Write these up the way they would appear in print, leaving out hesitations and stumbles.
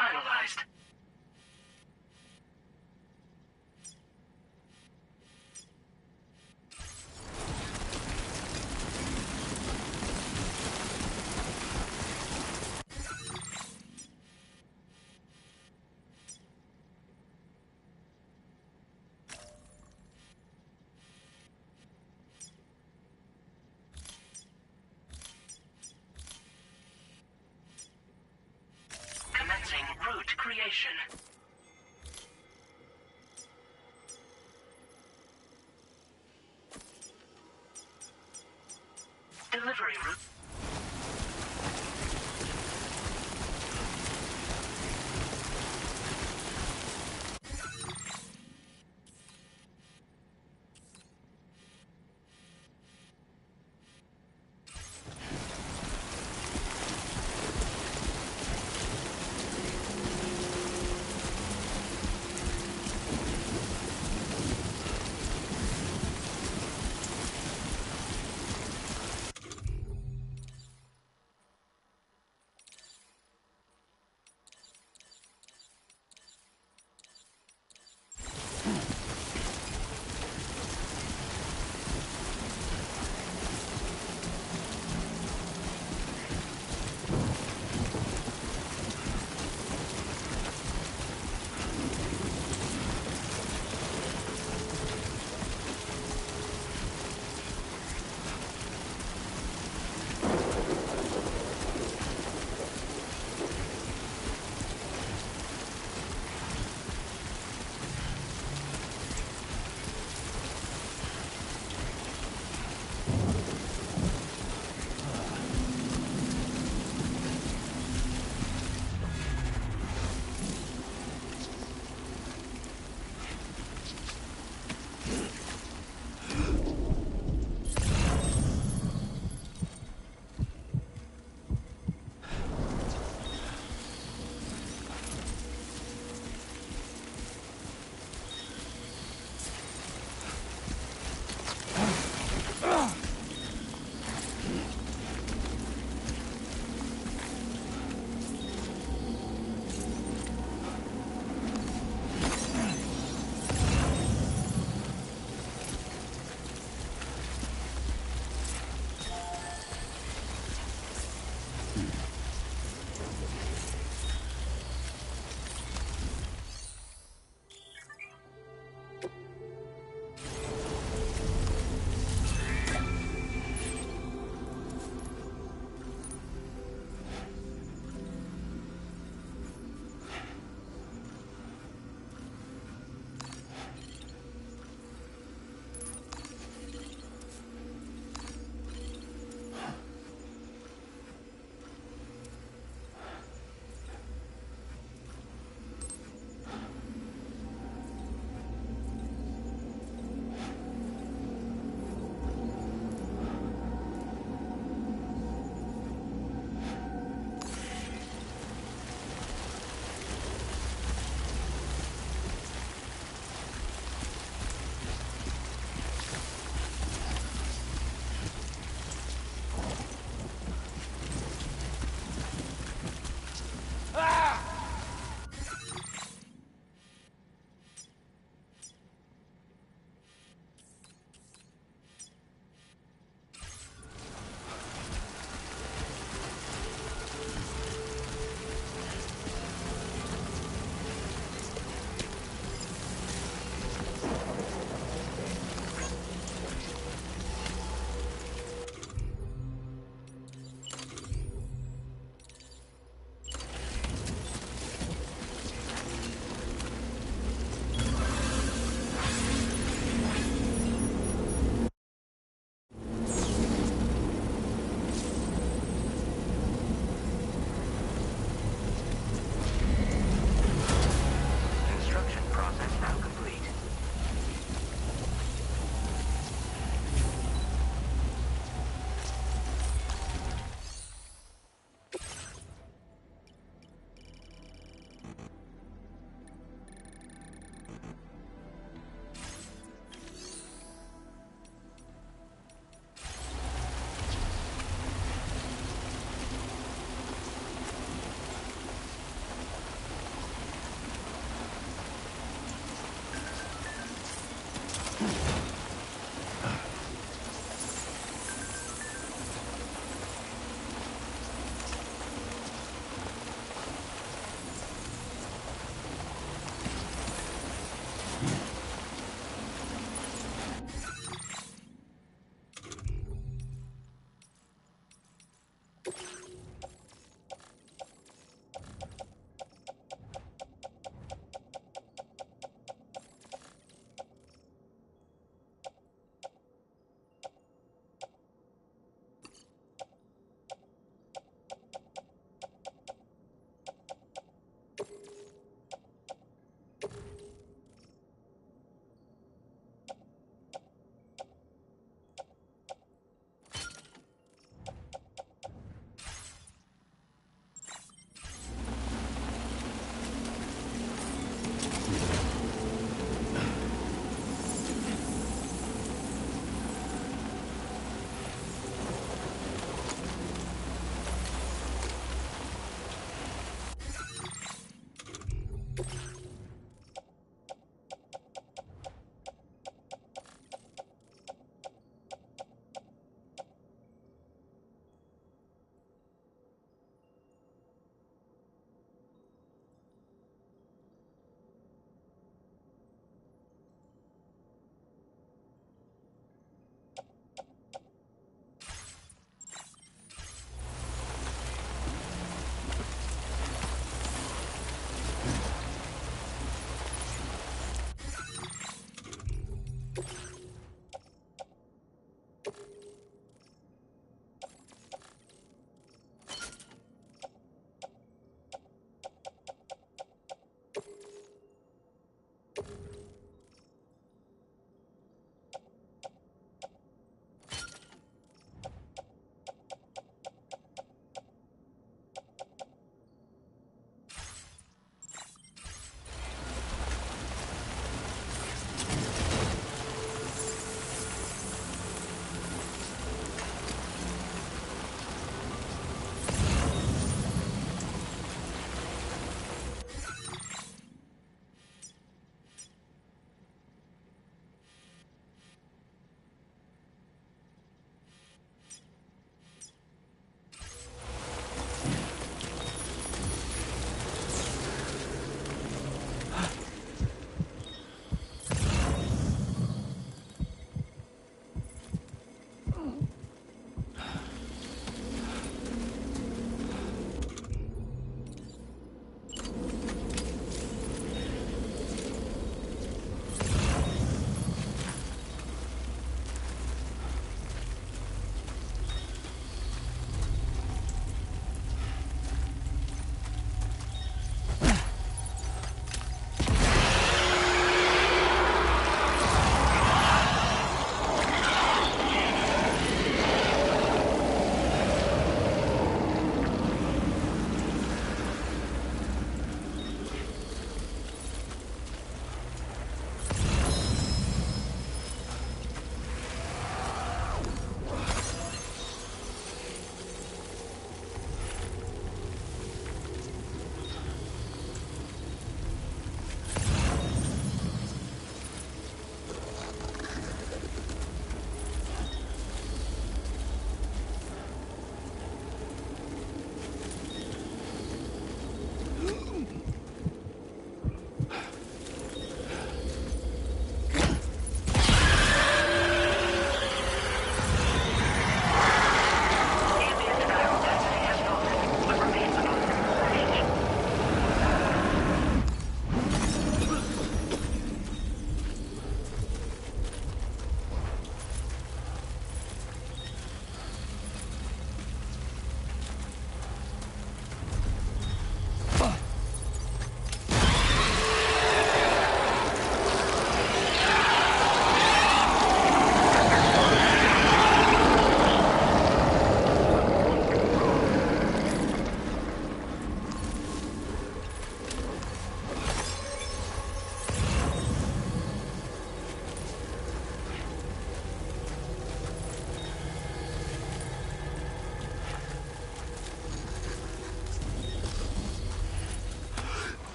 finalized. Commencing route creation. Delivery route.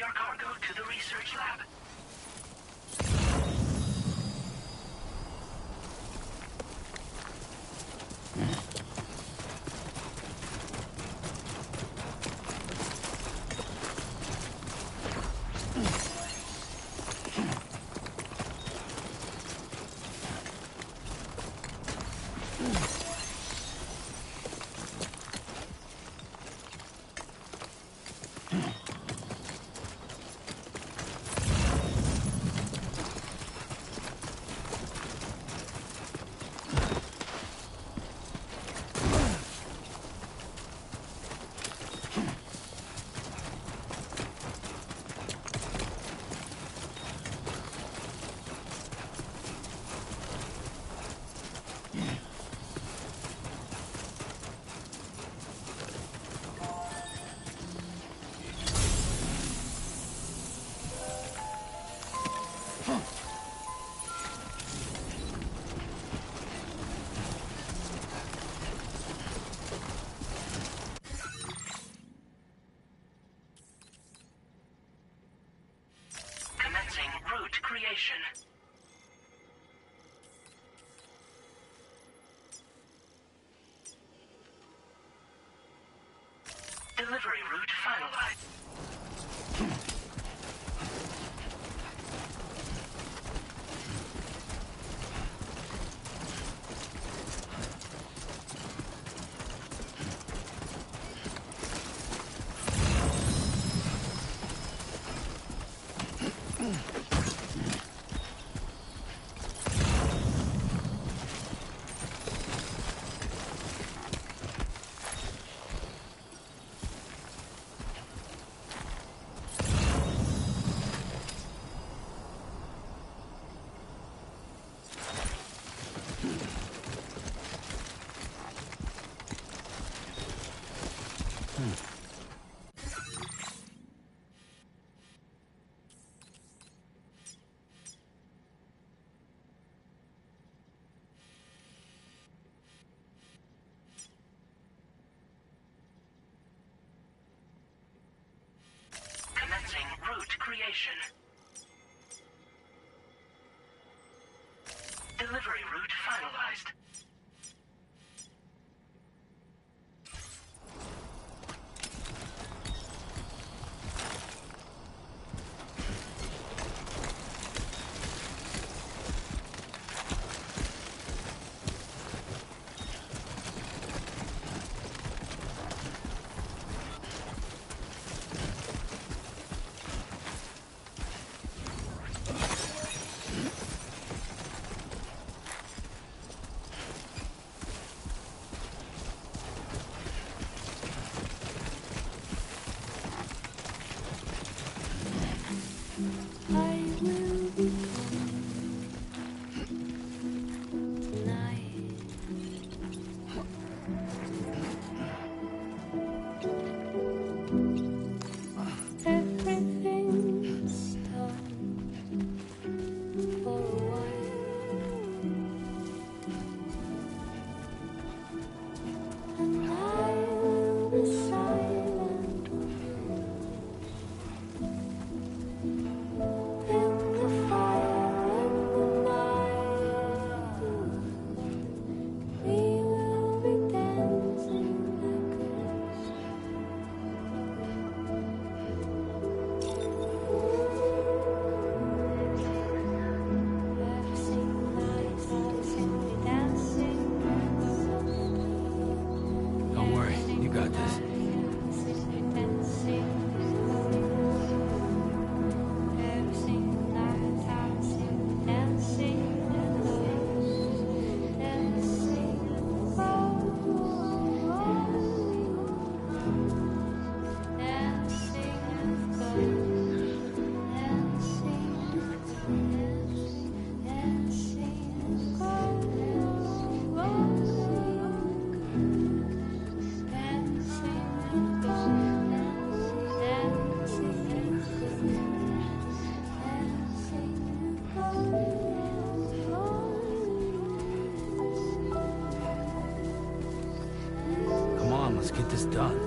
your cargo to the research lab. Route creation. Delivery route finalized. Commencing route creation. Delivery route finalized. Let's get this done.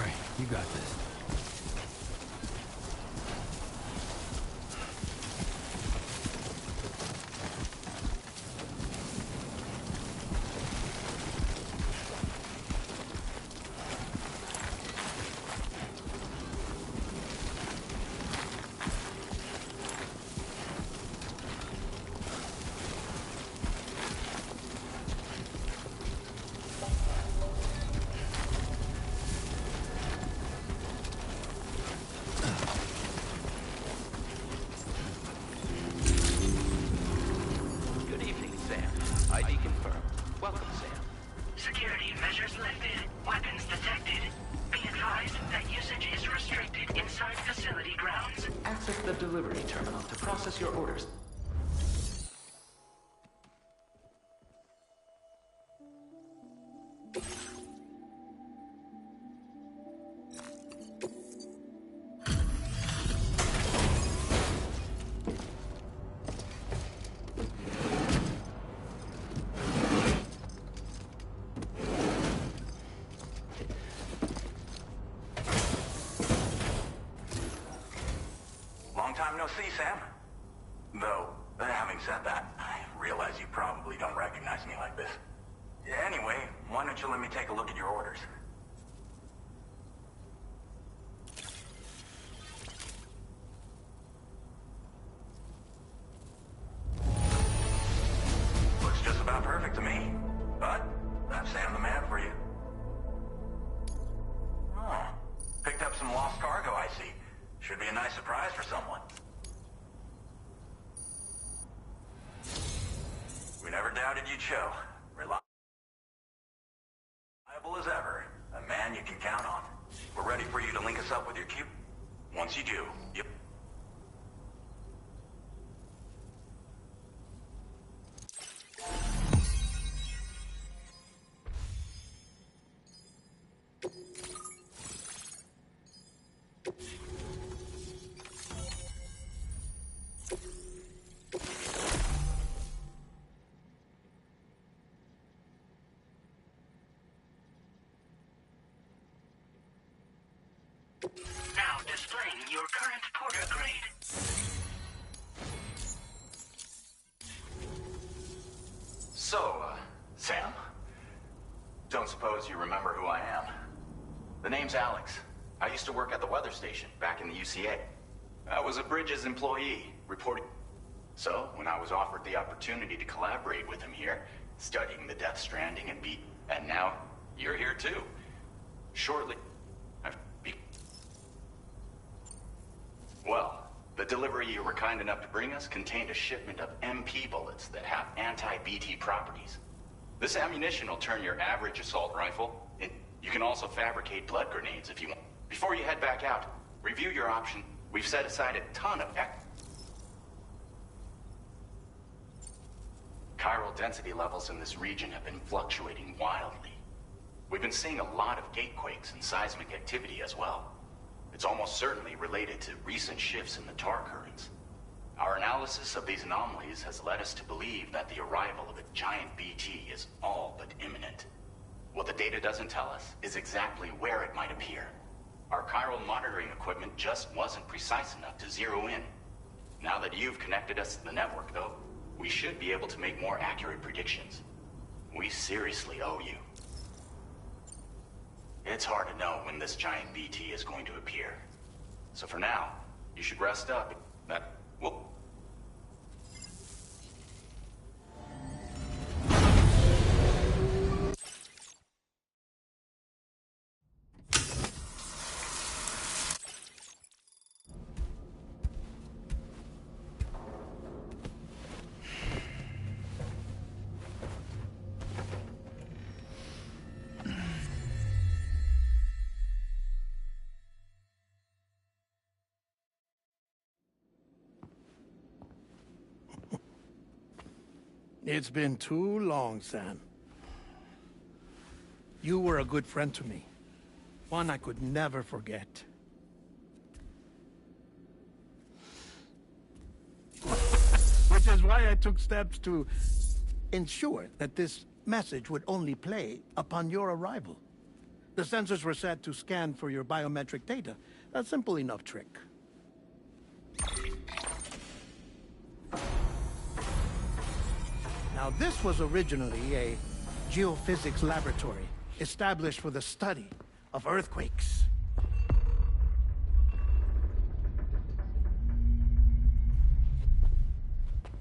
worry. You got this. Security measures lifted. Weapons detected. Be advised that usage is restricted inside facility grounds. Access the delivery terminal to process your orders. Long time no see, Sam. Though, having said that, I realize you probably don't recognize me like this. Anyway, why don't you let me take a look at your orders? Looks just about perfect to me. But, that's Sam the man for you. Oh, picked up some lost cargo, I see. Should be a nice surprise for someone. We never doubted you'd show. Reliable as ever. A man you can count on. We're ready for you to link us up with your cube. Once you do, yep. Now displaying your current porter grade. So, Sam, don't suppose you remember who I am? The name's Alex. I used to work at the weather station back in the UCA. I was a Bridges employee, reporting. So, when I was offered the opportunity to collaborate with him here, studying the Death Stranding and now you're here too. Shortly, well, the delivery you were kind enough to bring us contained a shipment of MP bullets that have anti-BT properties. This ammunition will turn your average assault rifle into. You can also fabricate blood grenades if you want. Before you head back out, review your option. We've set aside a ton of chiral density levels in this region have been fluctuating wildly. We've been seeing a lot of gatequakes and seismic activity as well. It's almost certainly related to recent shifts in the tar currents. Our analysis of these anomalies has led us to believe that the arrival of a giant BT is all but imminent. What the data doesn't tell us is exactly where it might appear. Our chiral monitoring equipment just wasn't precise enough to zero in. Now that you've connected us to the network, though, we should be able to make more accurate predictions. We seriously owe you. It's hard to know when this giant BT is going to appear. So for now, you should rest up. That will... It's been too long, Sam. You were a good friend to me. One I could never forget. Which is why I took steps to ensure that this message would only play upon your arrival. The sensors were set to scan for your biometric data. A simple enough trick. Now, this was originally a geophysics laboratory established for the study of earthquakes.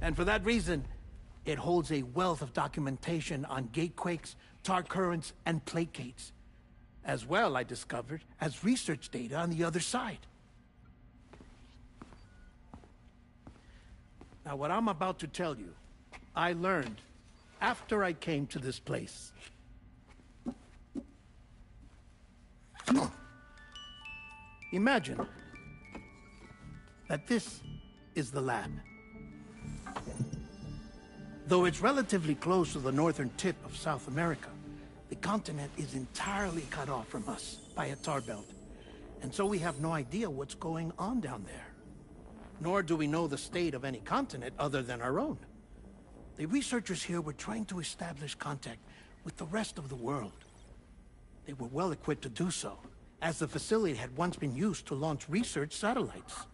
And for that reason, it holds a wealth of documentation on gatequakes, tar currents, and placates. As well, I discovered, as research data on the other side. Now, what I'm about to tell you, I learned after I came to this place. Imagine that this is the lab. Though it's relatively close to the northern tip of South America, the continent is entirely cut off from us by a tar belt. And so we have no idea what's going on down there. Nor do we know the state of any continent other than our own. The researchers here were trying to establish contact with the rest of the world. They were well equipped to do so, as the facility had once been used to launch research satellites.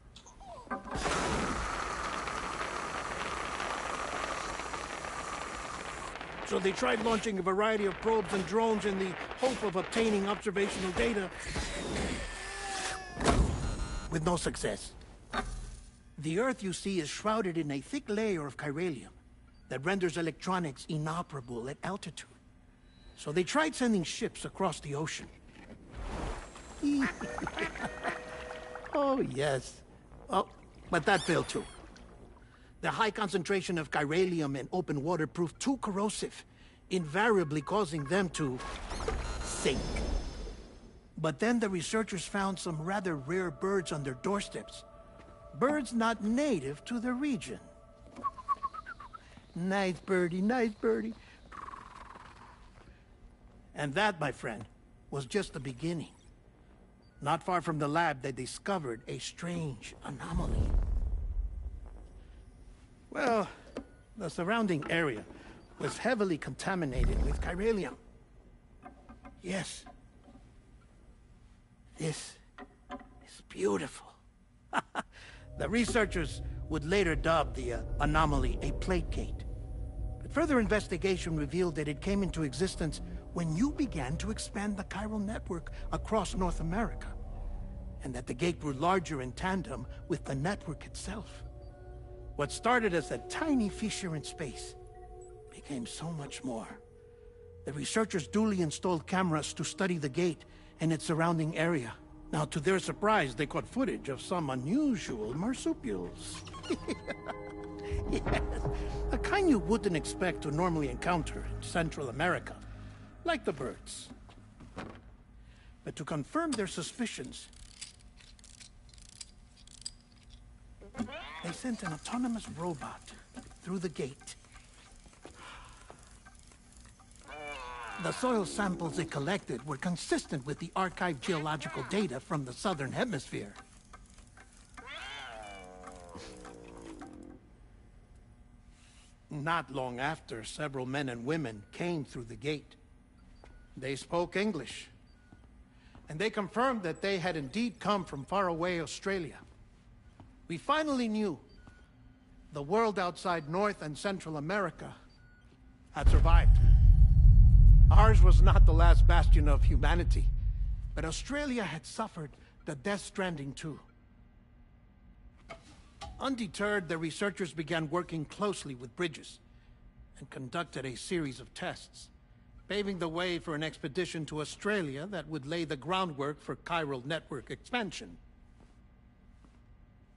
So they tried launching a variety of probes and drones in the hope of obtaining observational data, with no success. The Earth, you see, is shrouded in a thick layer of chiralium that renders electronics inoperable at altitude. So they tried sending ships across the ocean. Oh, yes. Oh, but that failed too. The high concentration of chiralium in open water proved too corrosive, invariably causing them to sink. But then the researchers found some rather rare birds on their doorsteps. Birds not native to the region. Nice birdie, nice birdie. And that, my friend, was just the beginning. Not far from the lab, they discovered a strange anomaly. Well, the surrounding area was heavily contaminated with chiralium. Yes. This is beautiful. The researchers would later dub the anomaly a plate gate. But further investigation revealed that it came into existence when you began to expand the chiral network across North America, and that the gate grew larger in tandem with the network itself. What started as a tiny fissure in space became so much more. The researchers duly installed cameras to study the gate and its surrounding area. Now, to their surprise, they caught footage of some unusual marsupials. Yes, a kind you wouldn't expect to normally encounter in Central America, like the birds. But to confirm their suspicions, they sent an autonomous robot through the gate. The soil samples it collected were consistent with the archived geological data from the southern hemisphere. Not long after, several men and women came through the gate. They spoke English, and they confirmed that they had indeed come from faraway Australia. We finally knew the world outside North and Central America had survived. Ours was not the last bastion of humanity, but Australia had suffered the death stranding too. Undeterred, the researchers began working closely with Bridges and conducted a series of tests, paving the way for an expedition to Australia that would lay the groundwork for chiral network expansion.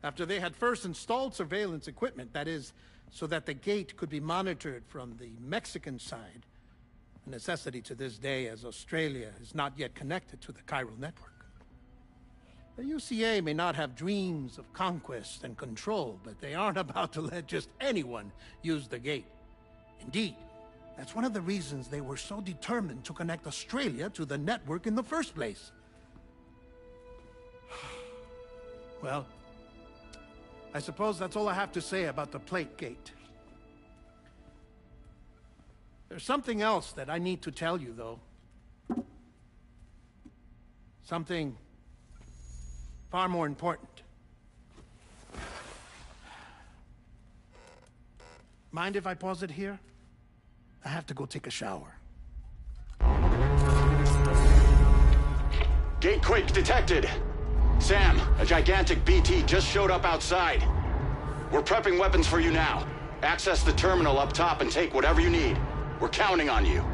After they had first installed surveillance equipment, that is, so that the gate could be monitored from the Mexican side, a necessity to this day as Australia is not yet connected to the chiral network. The UCA may not have dreams of conquest and control, but they aren't about to let just anyone use the gate. Indeed, that's one of the reasons they were so determined to connect Australia to the network in the first place. Well, I suppose that's all I have to say about the plate gate. There's something else that I need to tell you, though. Something far more important. Mind if I pause it here? I have to go take a shower. Gatequake detected! Sam, a gigantic BT just showed up outside. We're prepping weapons for you now. Access the terminal up top and take whatever you need. We're counting on you.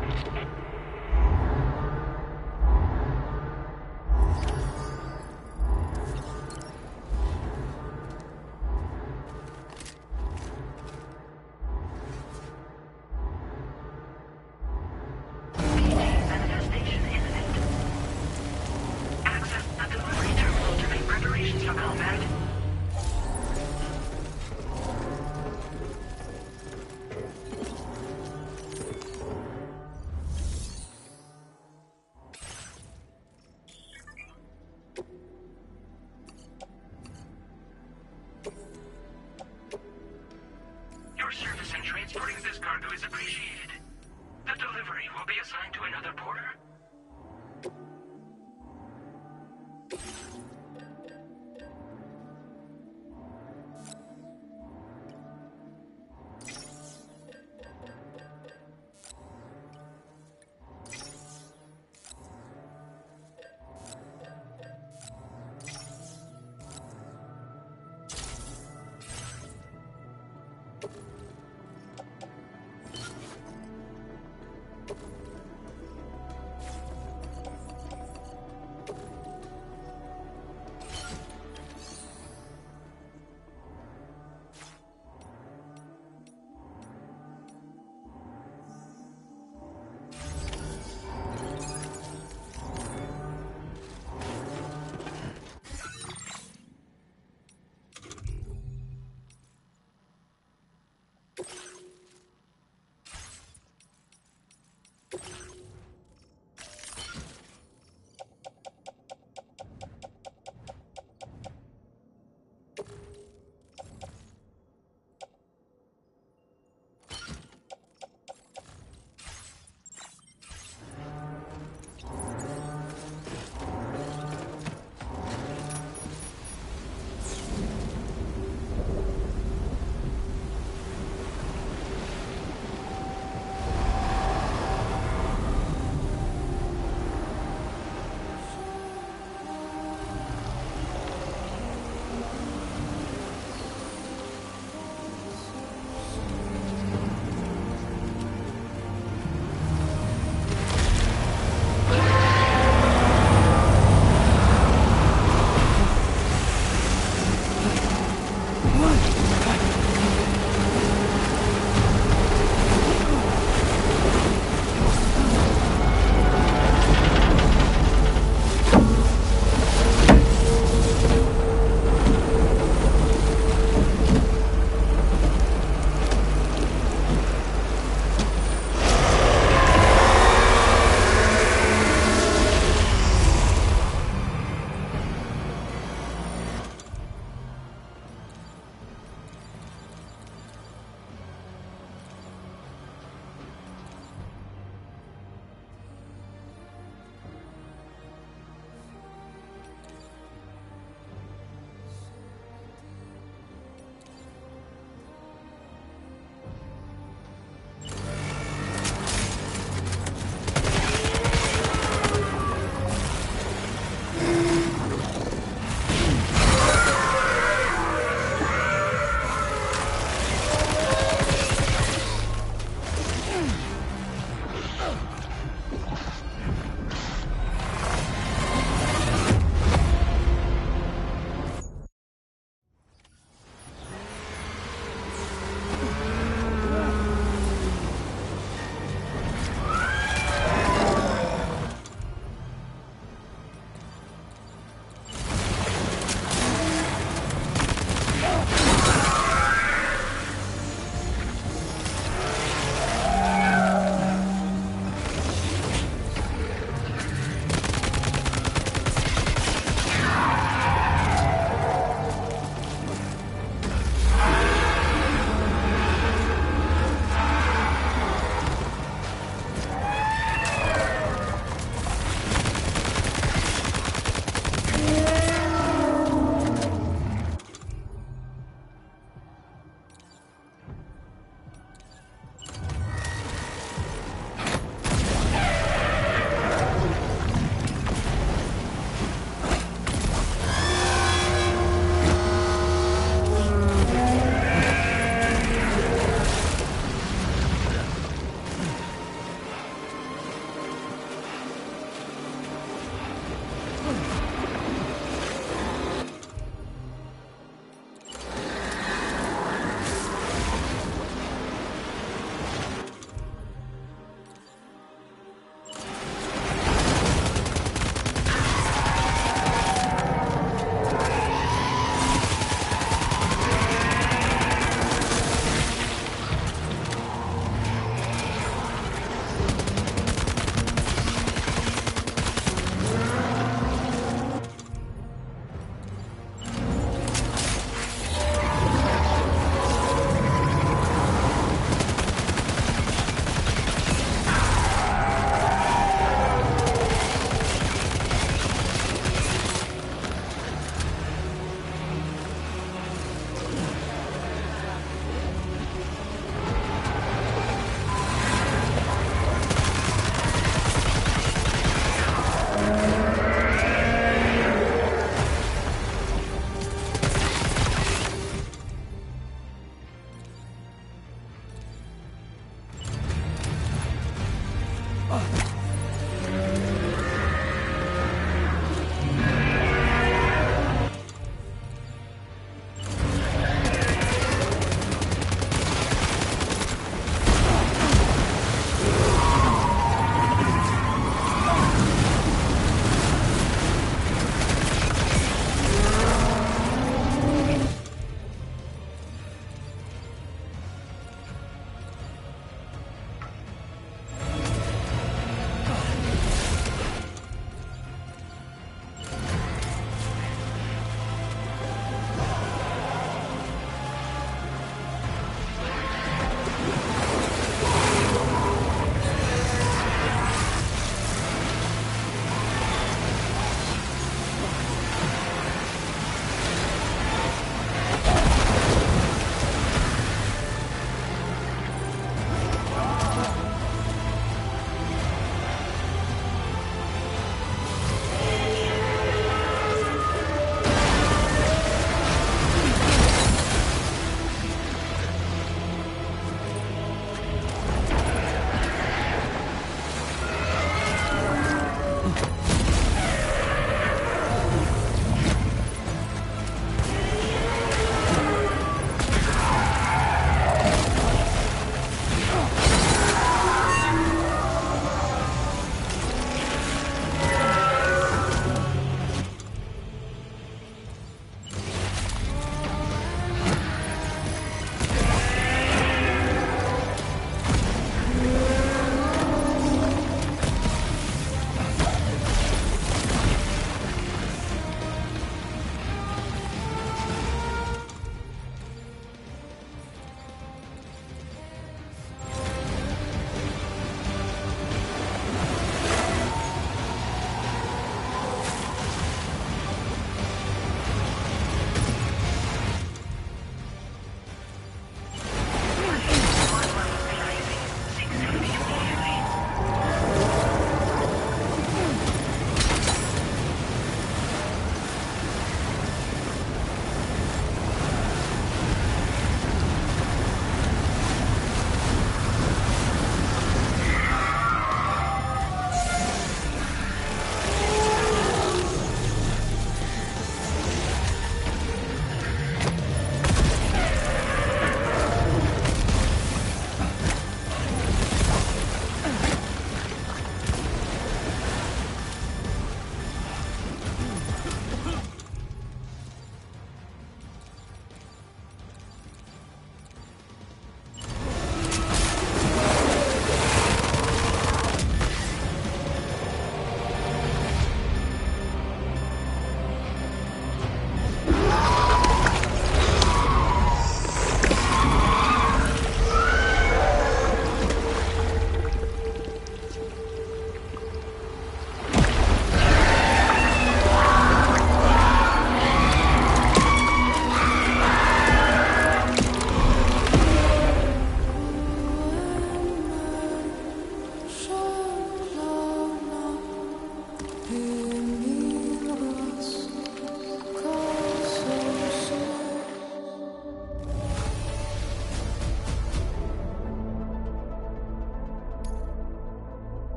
Manifestation imminent. Access the delivery terminal to make preparations for combat. Your service in transporting this cargo is appreciated. The delivery will be assigned to another porter.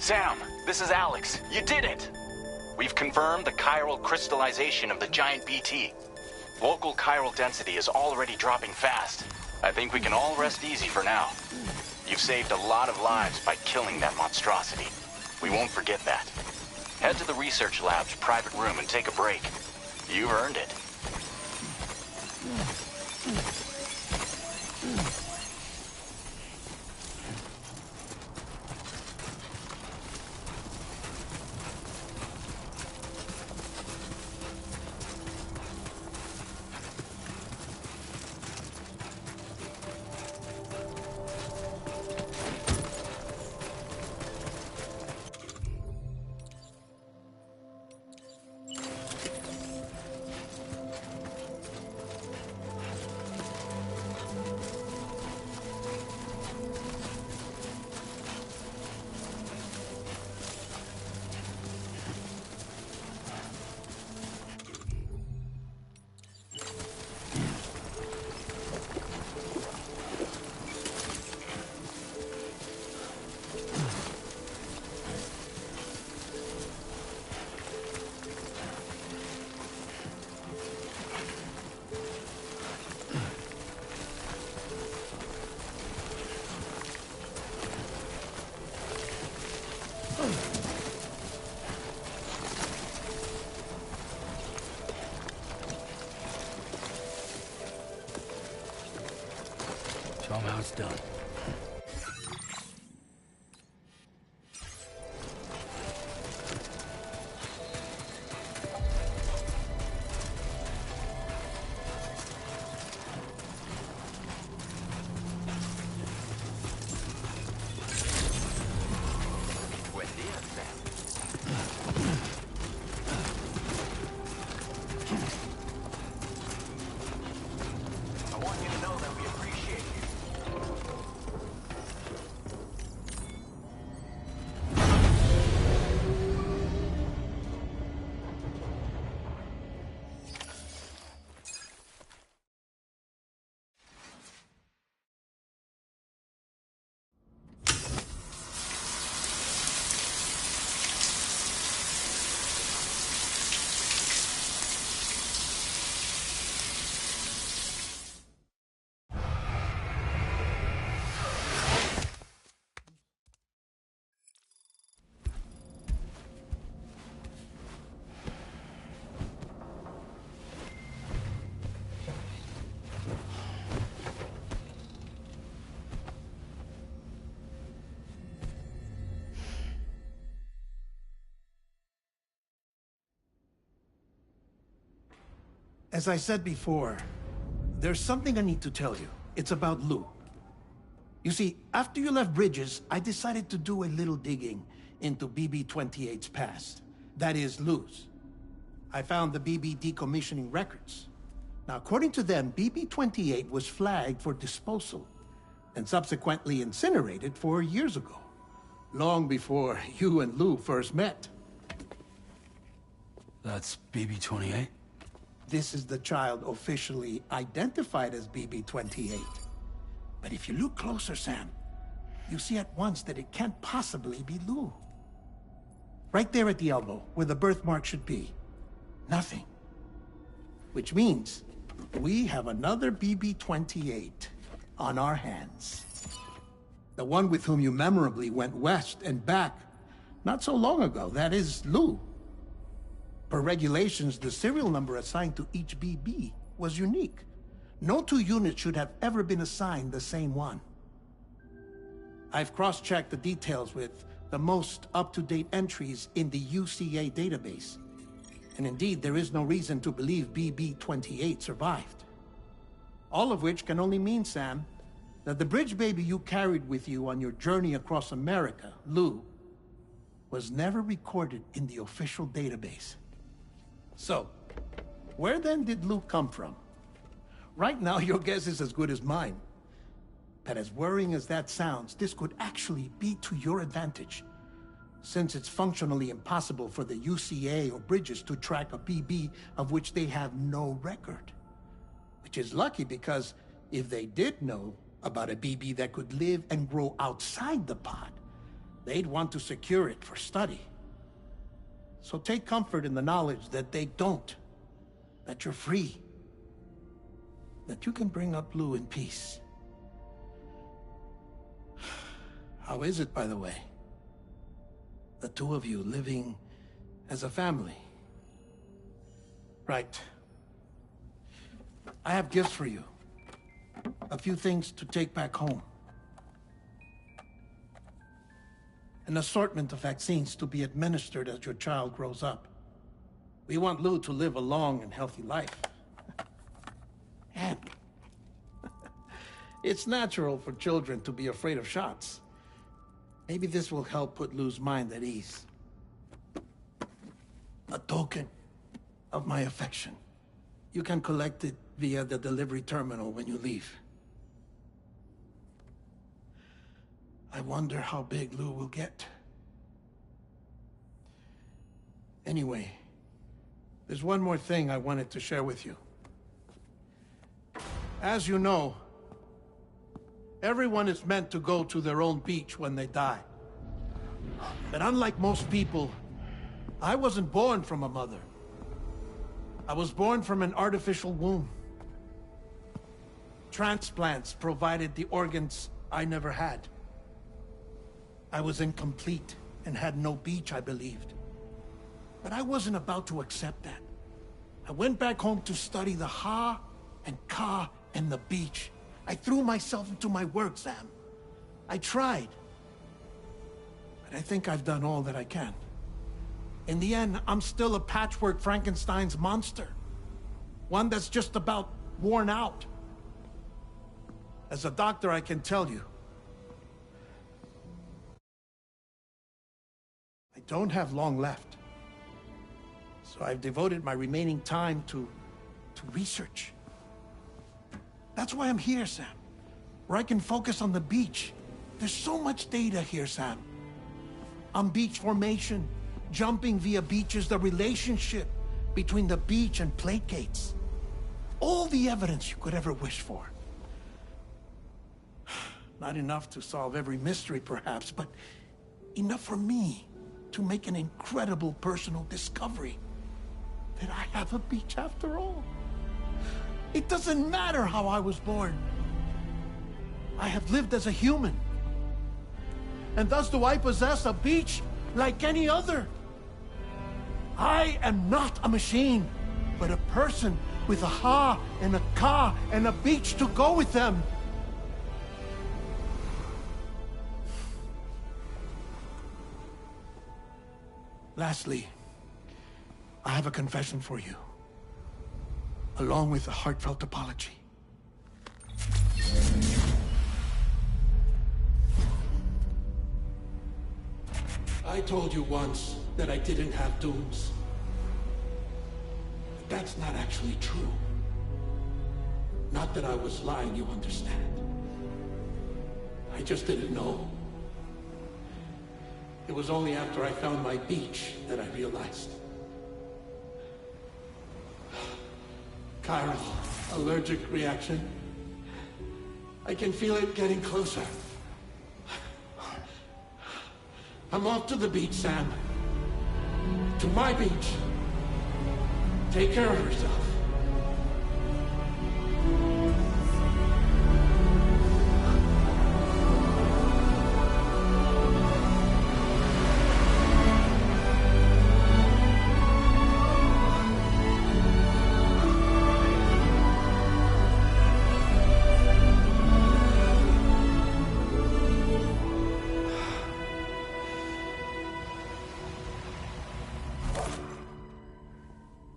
Sam, this is Alex. You did it! We've confirmed the chiral crystallization of the giant BT. Local chiral density is already dropping fast. I think we can all rest easy for now. You've saved a lot of lives by killing that monstrosity. We won't forget that. Head to the research lab's private room and take a break. You've earned it. Show 'em how it's done. As I said before, there's something I need to tell you. It's about Lou. You see, after you left Bridges, I decided to do a little digging into BB-28's past. That is, Lou's. I found the BB decommissioning records. Now, according to them, BB-28 was flagged for disposal and subsequently incinerated 4 years ago, long before you and Lou first met. That's BB-28? This is the child officially identified as BB-28. But if you look closer, Sam, you see at once that it can't possibly be Lou. Right there at the elbow, where the birthmark should be. Nothing. Which means we have another BB-28 on our hands. The one with whom you memorably went west and back not so long ago. That is Lou. Per regulations, the serial number assigned to each BB was unique. No two units should have ever been assigned the same one. I've cross-checked the details with the most up-to-date entries in the UCA database. And indeed, there is no reason to believe BB-28 survived. All of which can only mean, Sam, that the bridge baby you carried with you on your journey across America, Lou, was never recorded in the official database. So, where then did Lou come from? Right now, your guess is as good as mine. But as worrying as that sounds, this could actually be to your advantage, since it's functionally impossible for the UCA or Bridges to track a BB of which they have no record. Which is lucky, because if they did know about a BB that could live and grow outside the pod, they'd want to secure it for study. So take comfort in the knowledge that they don't. That you're free. That you can bring up Lou in peace. How is it, by the way? The two of you living as a family. Right. I have gifts for you. A few things to take back home. An assortment of vaccines to be administered as your child grows up. We want Lou to live a long and healthy life. And it's natural for children to be afraid of shots. Maybe this will help put Lou's mind at ease. A token of my affection. You can collect it via the delivery terminal when you leave. I wonder how big Lou will get. Anyway, there's one more thing I wanted to share with you. As you know, everyone is meant to go to their own beach when they die. But unlike most people, I wasn't born from a mother. I was born from an artificial womb. Transplants provided the organs I never had. I was incomplete and had no beach, I believed. But I wasn't about to accept that. I went back home to study the Ha and Ka and the beach. I threw myself into my work, Sam. I tried. But I think I've done all that I can. In the end, I'm still a patchwork Frankenstein's monster. One that's just about worn out. As a doctor, I can tell you, I don't have long left. So I've devoted my remaining time to research. That's why I'm here, Sam. Where I can focus on the beach. There's so much data here, Sam. On beach formation, jumping via beaches, the relationship between the beach and plate gates. All the evidence you could ever wish for. Not enough to solve every mystery, perhaps, but enough for me to make an incredible personal discovery. That I have a beach after all. It doesn't matter how I was born. I have lived as a human. And thus do I possess a beach like any other. I am not a machine, but a person with a Ha and a Ka and a beach to go with them. Lastly, I have a confession for you, along with a heartfelt apology. I told you once that I didn't have dooms. But that's not actually true. Not that I was lying, you understand. I just didn't know. It was only after I found my beach that I realized. Chiral allergic reaction. I can feel it getting closer. I'm off to the beach, Sam. To my beach. Take care of yourself.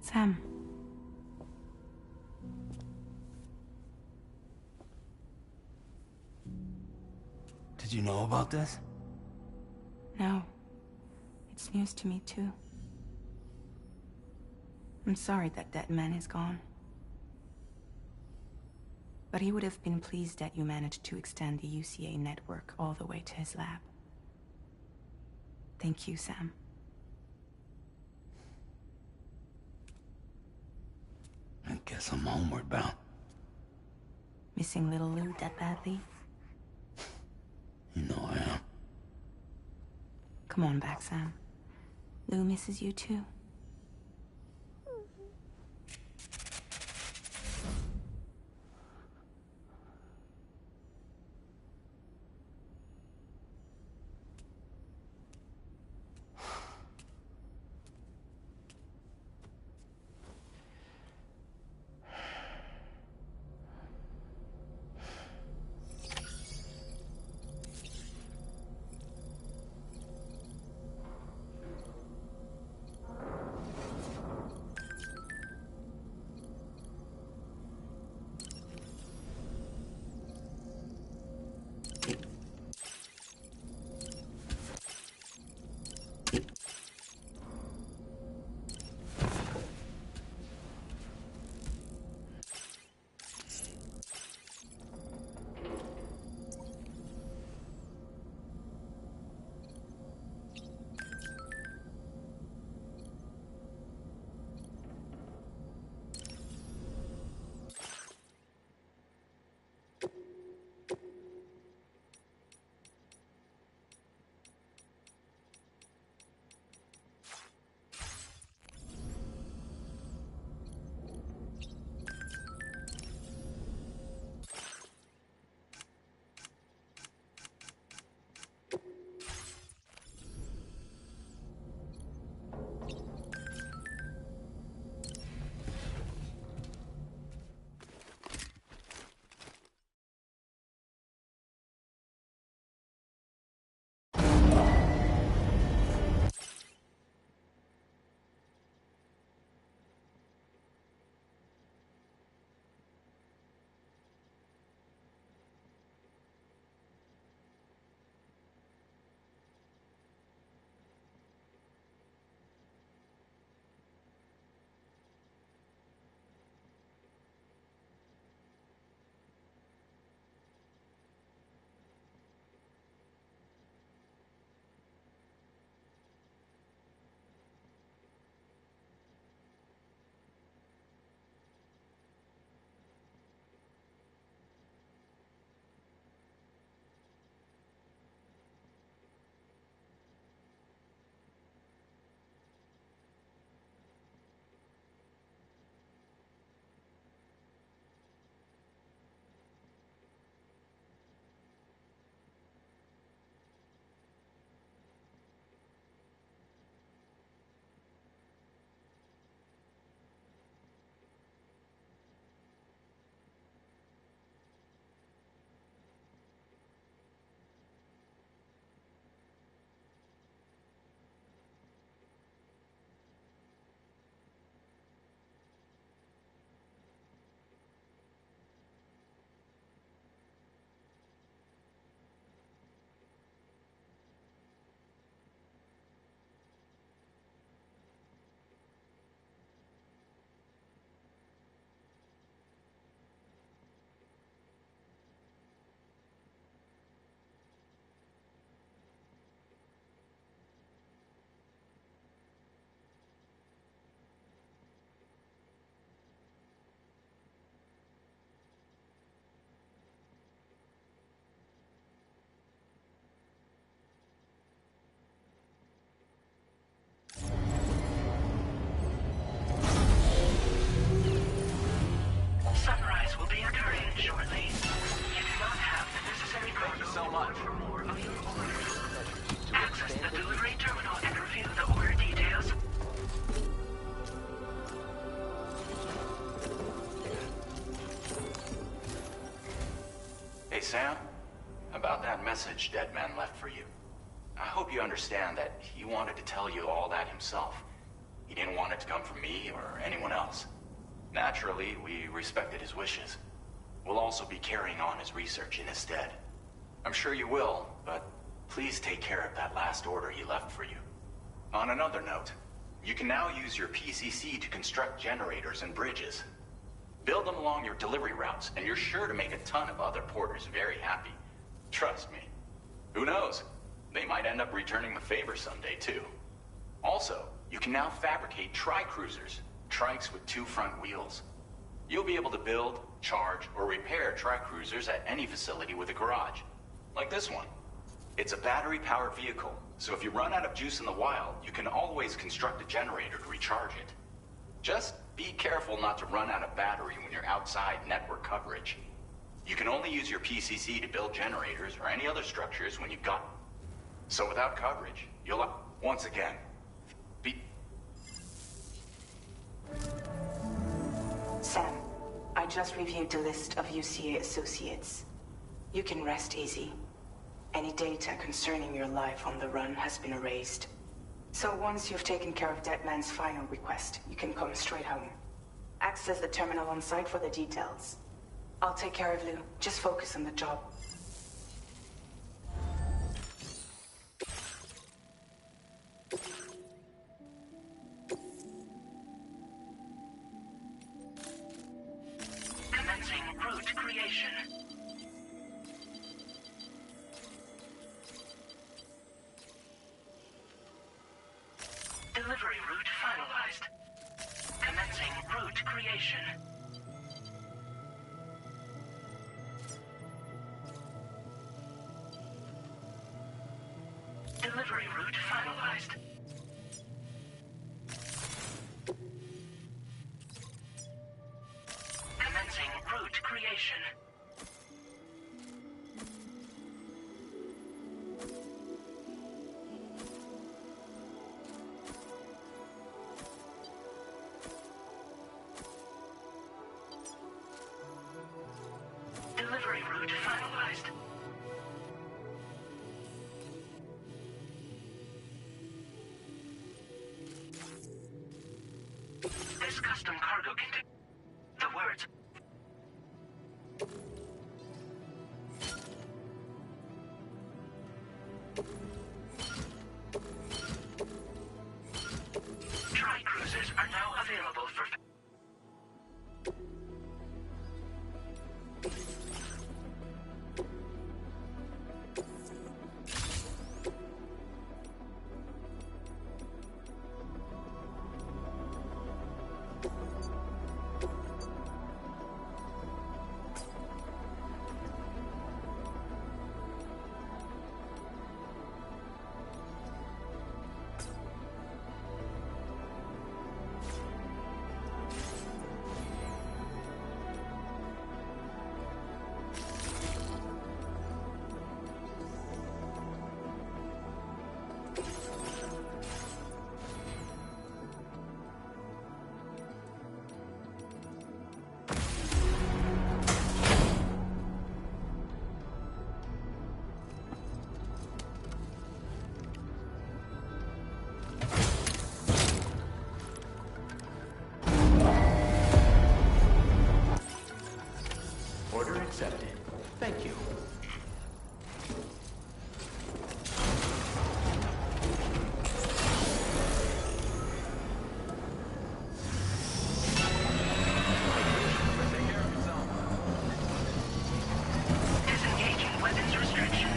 Sam. Did you know about this? No. It's news to me, too. I'm sorry that that man is gone. But he would have been pleased that you managed to extend the UCA network all the way to his lab. Thank you, Sam. I guess I'm homeward bound. Missing little Lou that badly? You know I am. Come on back, Sam. Lou misses you too. Sunrise will be occurring shortly. You do not have the necessary cargo so much. for more of your orders. Access the delivery terminal and review the order details. Hey, Sam. About that message Deadman left for you. I hope you understand that he wanted to tell you all that himself. He didn't want it to come from me or anyone else. Naturally, we respected his wishes. We'll also be carrying on his research in his stead. I'm sure you will, but please take care of that last order he left for you. On another note, you can now use your PCC to construct generators and bridges. Build them along your delivery routes, and you're sure to make a ton of other porters very happy. Trust me. Who knows? They might end up returning the favor someday, too. Also, you can now fabricate tri-cruisers, trikes with 2 front wheels. You'll be able to build, charge, or repair tri-cruisers at any facility with a garage, like this one. It's a battery-powered vehicle, so if you run out of juice in the wild, you can always construct a generator to recharge it. Just be careful not to run out of battery when you're outside network coverage. You can only use your PCC to build generators or any other structures when you've got them. So without coverage, you'll, once again, be... Sam, I just reviewed the list of UCA associates. You can rest easy. Any data concerning your life on the run has been erased. So once you've taken care of Deadman's final request, you can come straight home. Access the terminal on site for the details. I'll take care of Lou. Just focus on the job. Commencing route creation. Delivery route finalized. Commencing route creation. Delivery route finalized. Commencing route creation. Delivery route finalized. This custom cargo contains the words. Dry cruisers are now available for... Order accepted. Thank you. Disengaging weapons restrictions.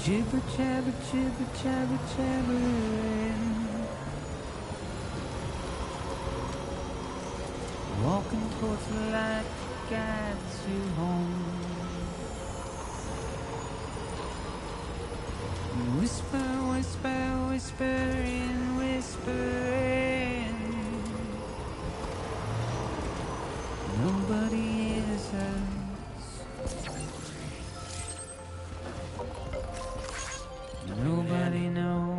Jibber jabber, jibber jabber, jabbering. Walking towards the light, guides you home. Whisper, whisper, whispering, whispering. Nobody hears us. Nobody knows.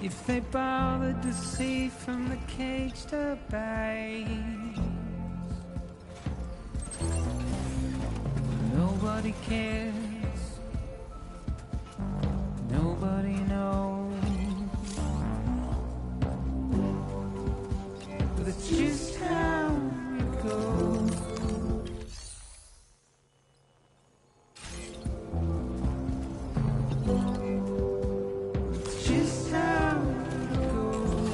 If they bothered to see from the cage to base, nobody cares. Nobody knows. But it's just how it goes. It's just how it goes.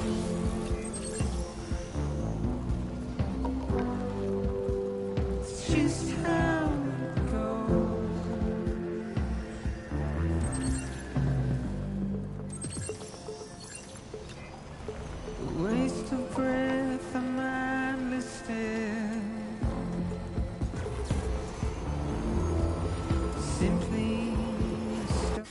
It's just how it goes. A waste of breath, a mindless stare. Simply stop.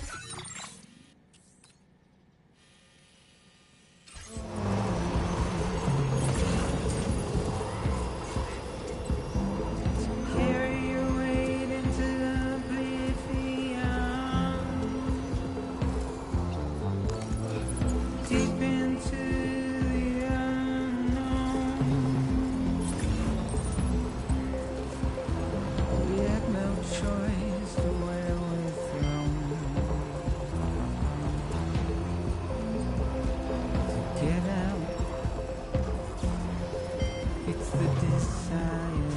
Carry your weight into oblivion, deep into the unknown. We had no choice to where we're thrown. To get out, it's the desire.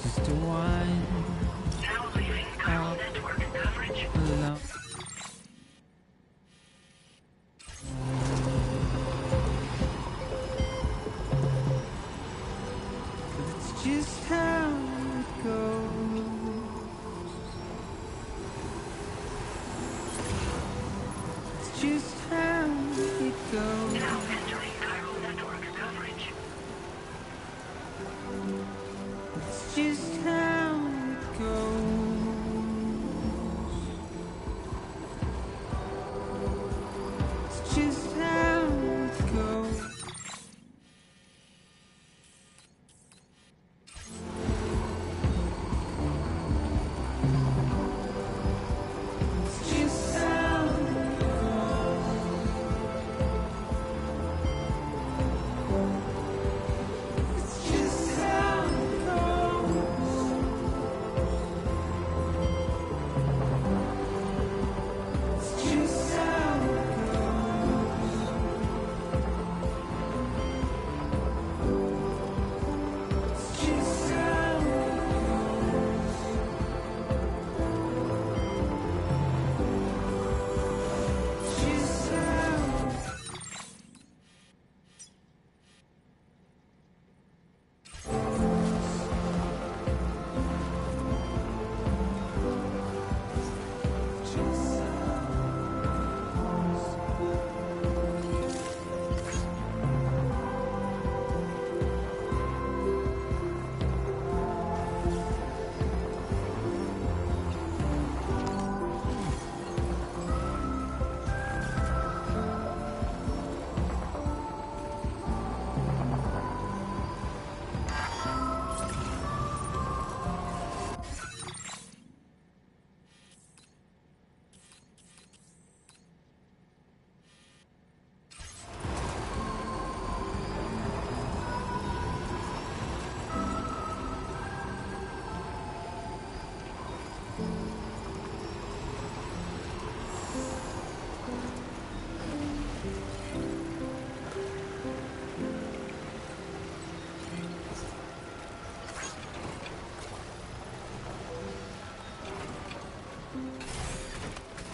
Just to wind Now leaving Chiral Network coverage. alone. But it's just how it goes. It's just how it goes. Now entering Chiral Network coverage. It's just how it goes. It's just how it goes. It's just how it goes. It's just how it goes. It's just how it goes. It's just how it goes. It's just how.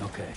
Okay.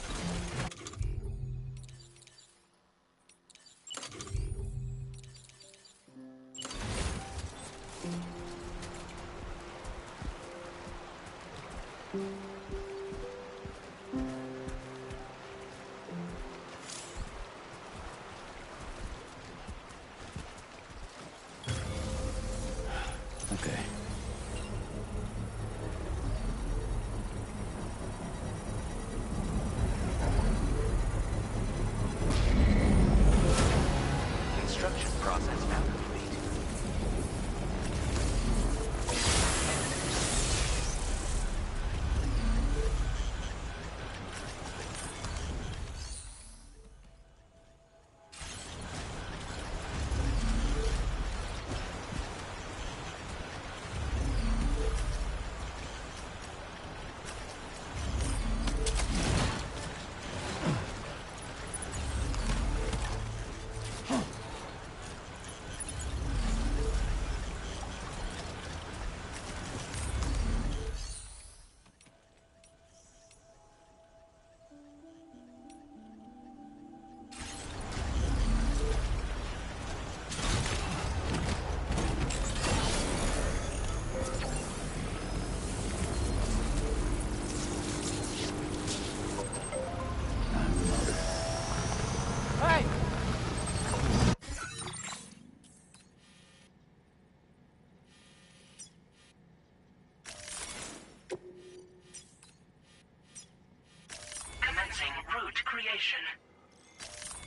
creation.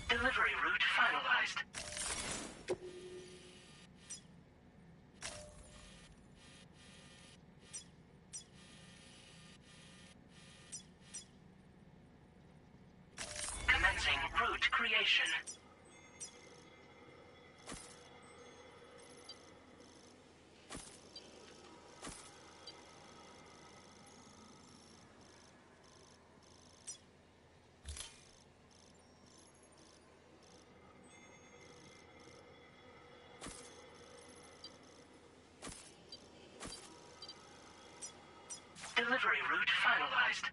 Delivery route finalized. Commencing route creation. Delivery route finalized.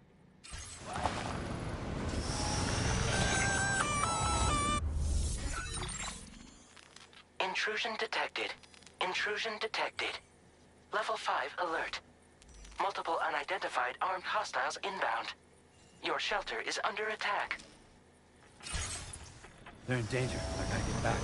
Intrusion detected. Intrusion detected. Level 5 alert. Multiple unidentified armed hostiles inbound. Your shelter is under attack. They're in danger. I gotta get back.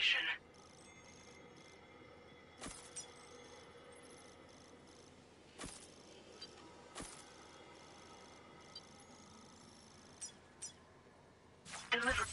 location. Deliver.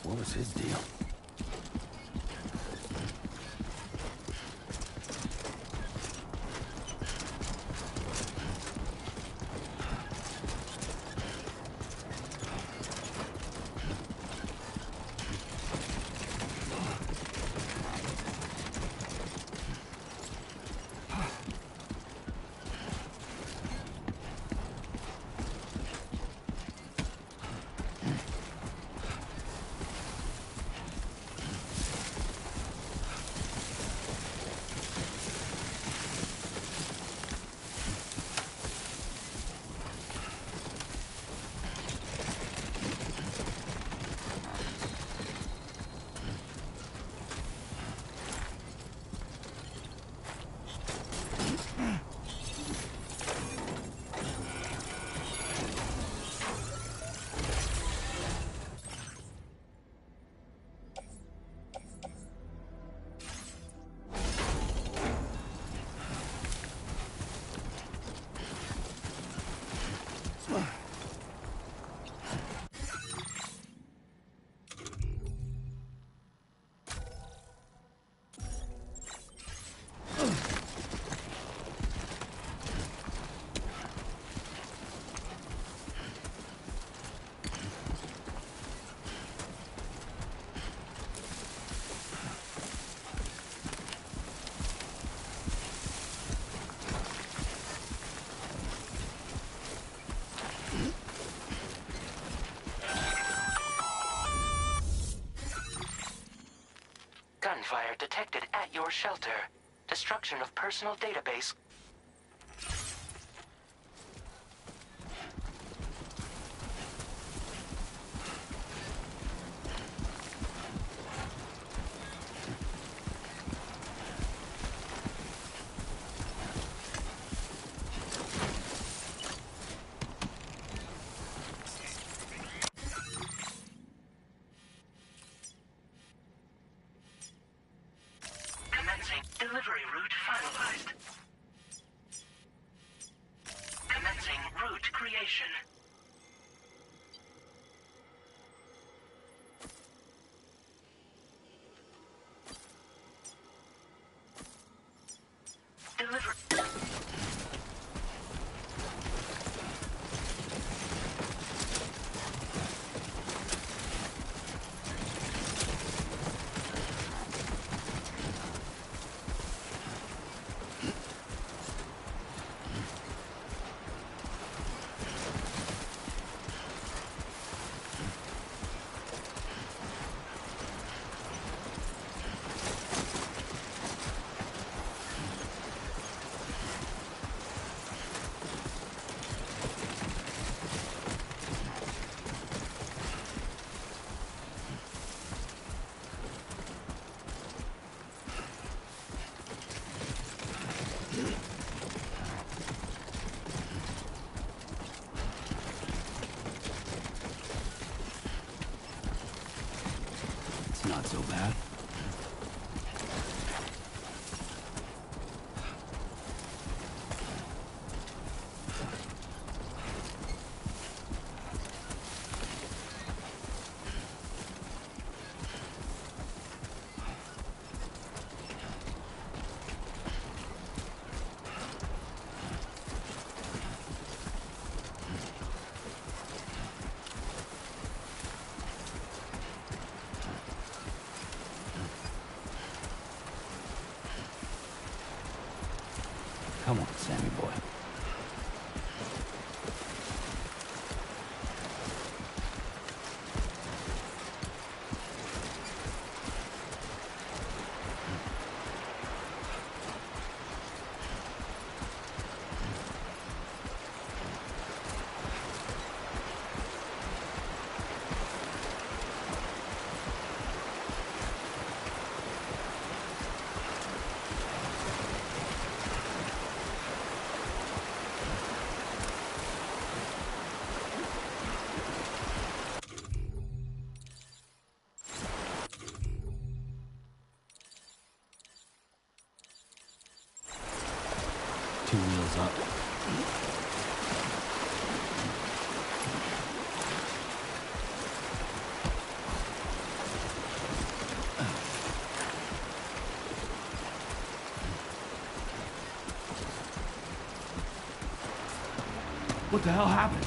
What was his deal? Gunfire detected at your shelter. Destruction of personal database. Not so bad. Come on, Sammy boy. Two wheels up. What the hell happened?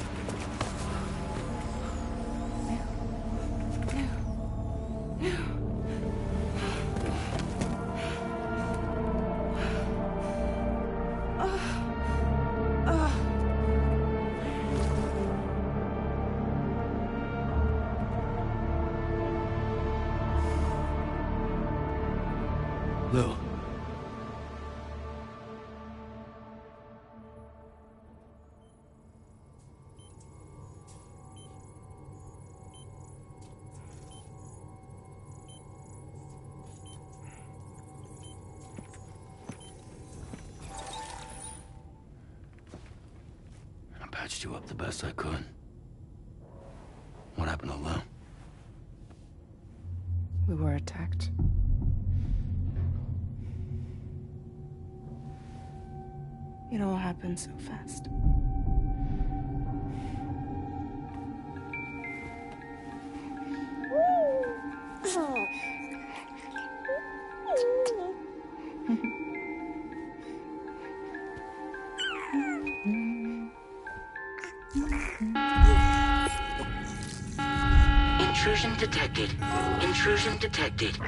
Lou. I patched you up the best I could. What happened to Lou? We were attacked. It all happened so fast. Intrusion detected. Intrusion detected.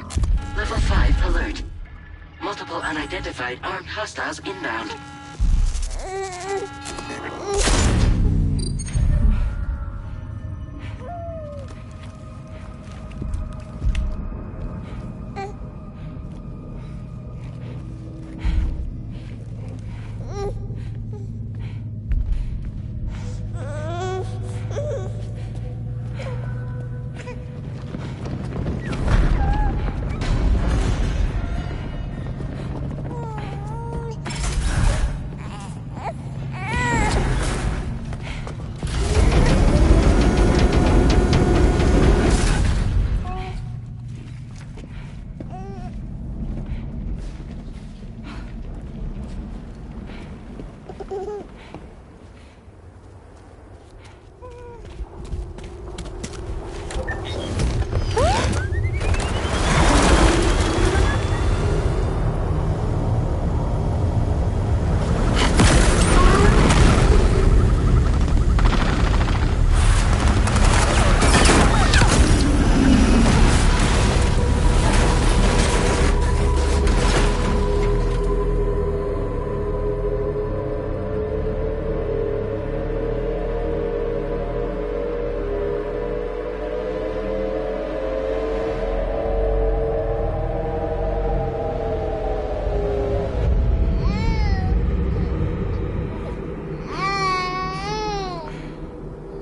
Level 5 alert. Multiple unidentified armed hostiles inbound.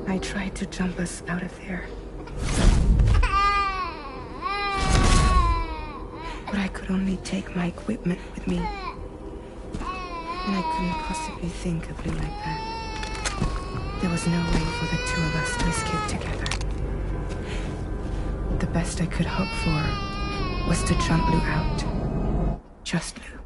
I tried to jump us out of there. But I could only take my equipment with me. And I couldn't possibly think of Lou like that. There was no way for the two of us to escape together. The best I could hope for was to jump Lou out. Just Lou.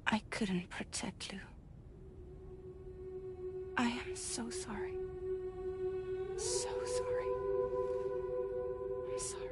I couldn't protect Lou. I am so sorry. So sorry. I'm sorry.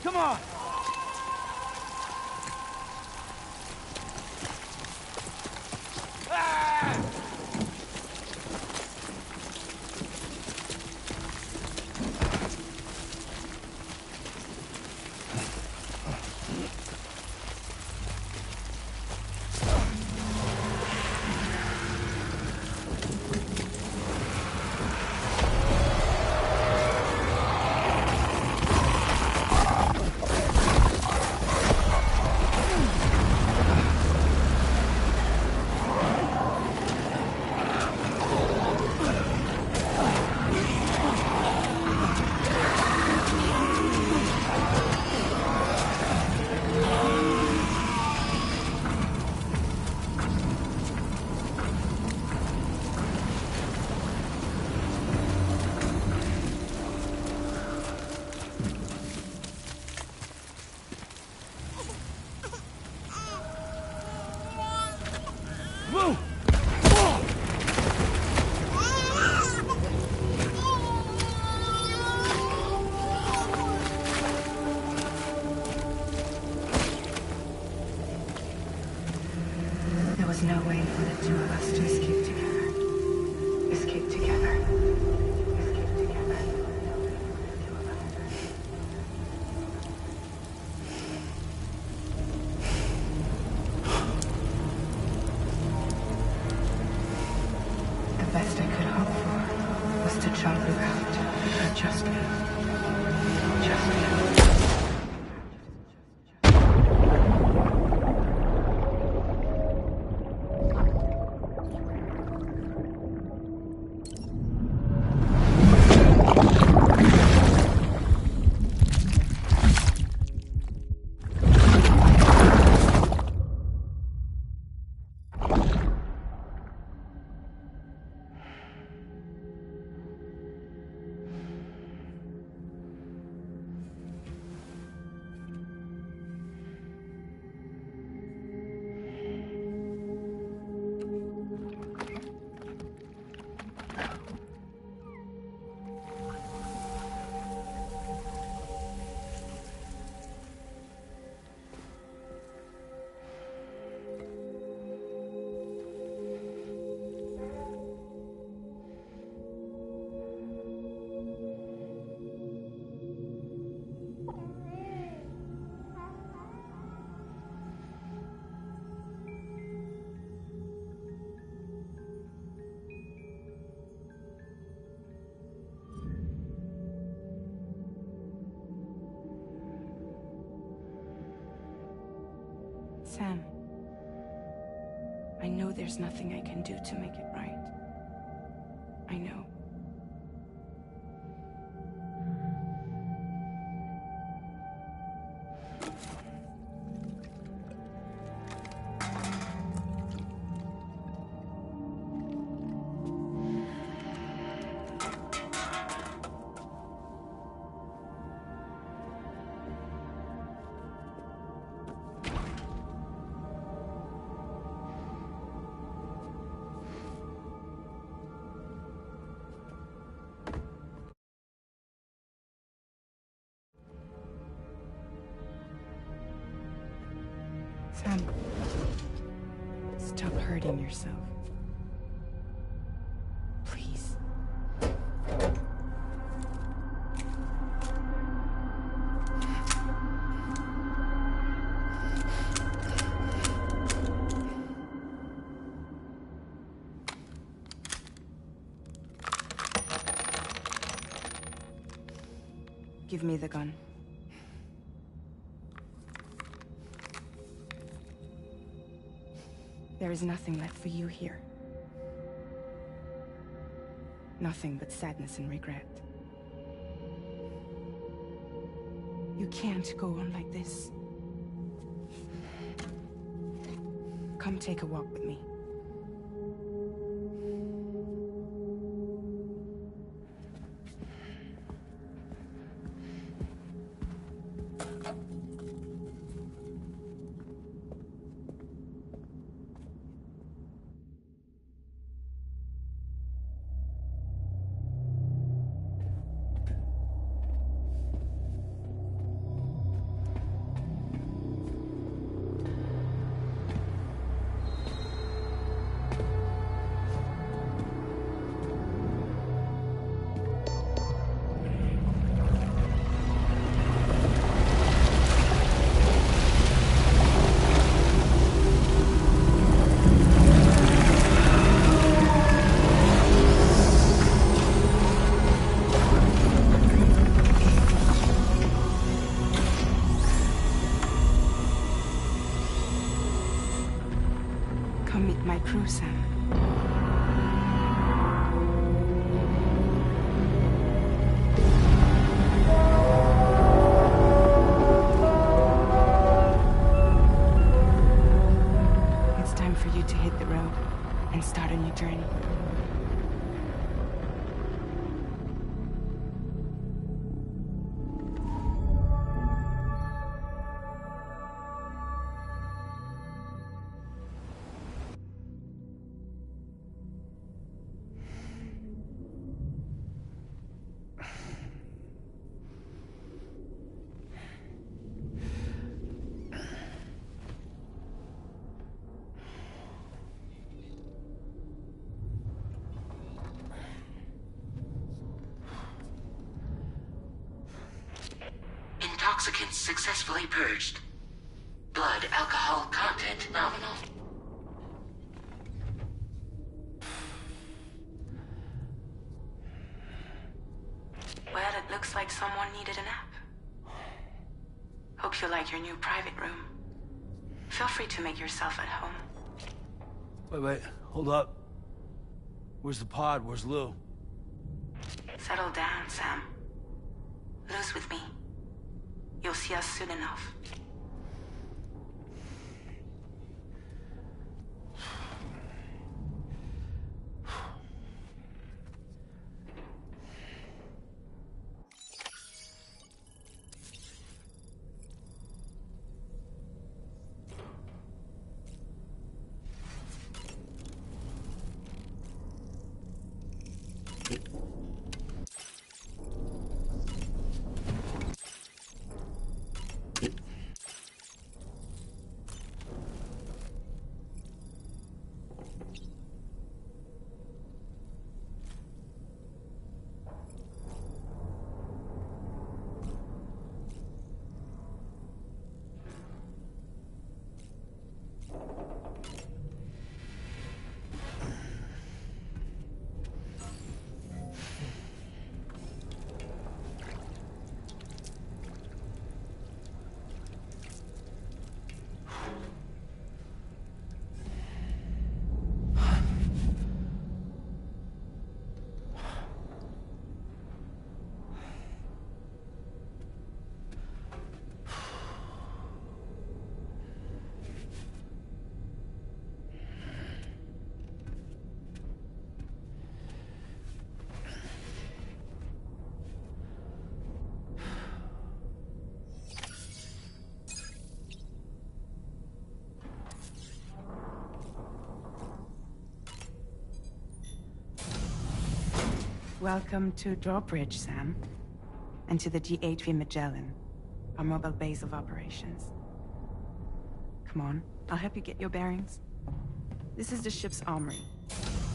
Come on! Just now. Just now. Sam, I know there's nothing I can do to make it right. I know. Sam, stop hurting yourself. Please. Give me the gun. There is nothing left for you here. Nothing but sadness and regret. You can't go on like this. Come take a walk with me. Come meet my crew, Sam. It's time for you to hit the road and start a new journey. Intoxicants successfully purged. Blood alcohol content nominal. Well, it looks like someone needed a nap. Hope you like your new private room. Feel free to make yourself at home. Wait, hold up. Where's the pod? Where's Lou? Settle down, Sam. Lou's with me. You'll see us soon enough. Welcome to Drawbridge, Sam. And to the DHV Magellan, our mobile base of operations. Come on, I'll help you get your bearings. This is the ship's armory.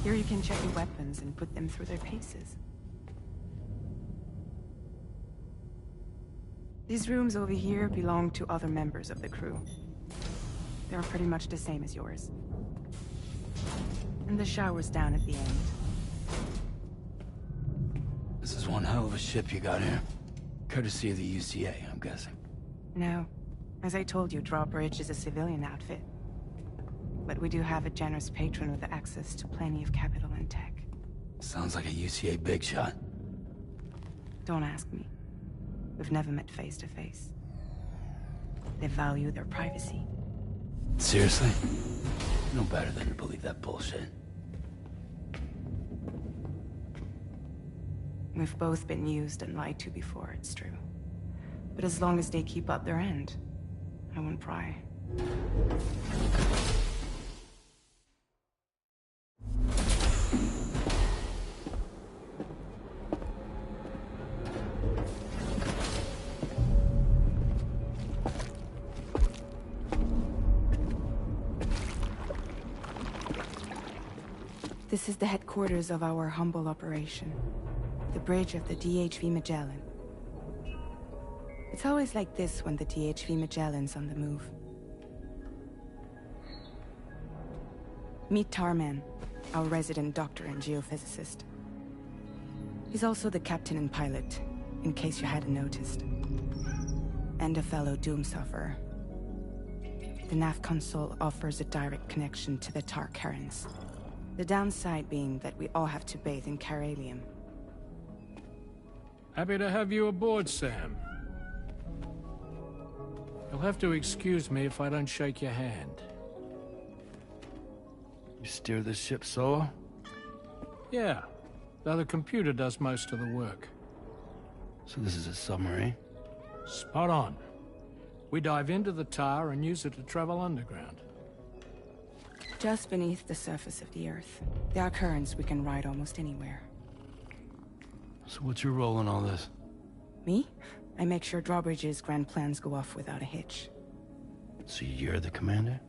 Here you can check your weapons and put them through their paces. These rooms over here belong to other members of the crew. They're pretty much the same as yours. And the shower's down at the end. This is one hell of a ship you got here. Courtesy of the UCA, I'm guessing. No. As I told you, Drawbridge is a civilian outfit. But we do have a generous patron with access to plenty of capital and tech. Sounds like a UCA big shot. Don't ask me. We've never met face to face. They value their privacy. Seriously? No better than to believe that bullshit. We've both been used and lied to before, it's true. But as long as they keep up their end, I won't pry. This is the headquarters of our humble operation. The bridge of the DHV Magellan. It's always like this when the DHV Magellan's on the move. Meet Tarman, our resident doctor and geophysicist. He's also the captain and pilot, in case you hadn't noticed. And a fellow Doom sufferer. The nav console offers a direct connection to the Tarkarans. The downside being that we all have to bathe in Caralium. Happy to have you aboard, Sam. You'll have to excuse me if I don't shake your hand. You steer this ship solo? Yeah, though the computer does most of the work. So this is a submarine? Spot on. We dive into the tar and use it to travel underground. Just beneath the surface of the Earth, there are currents we can ride almost anywhere. So what's your role in all this? Me? I make sure Drawbridge's grand plans go off without a hitch. So you're the commander?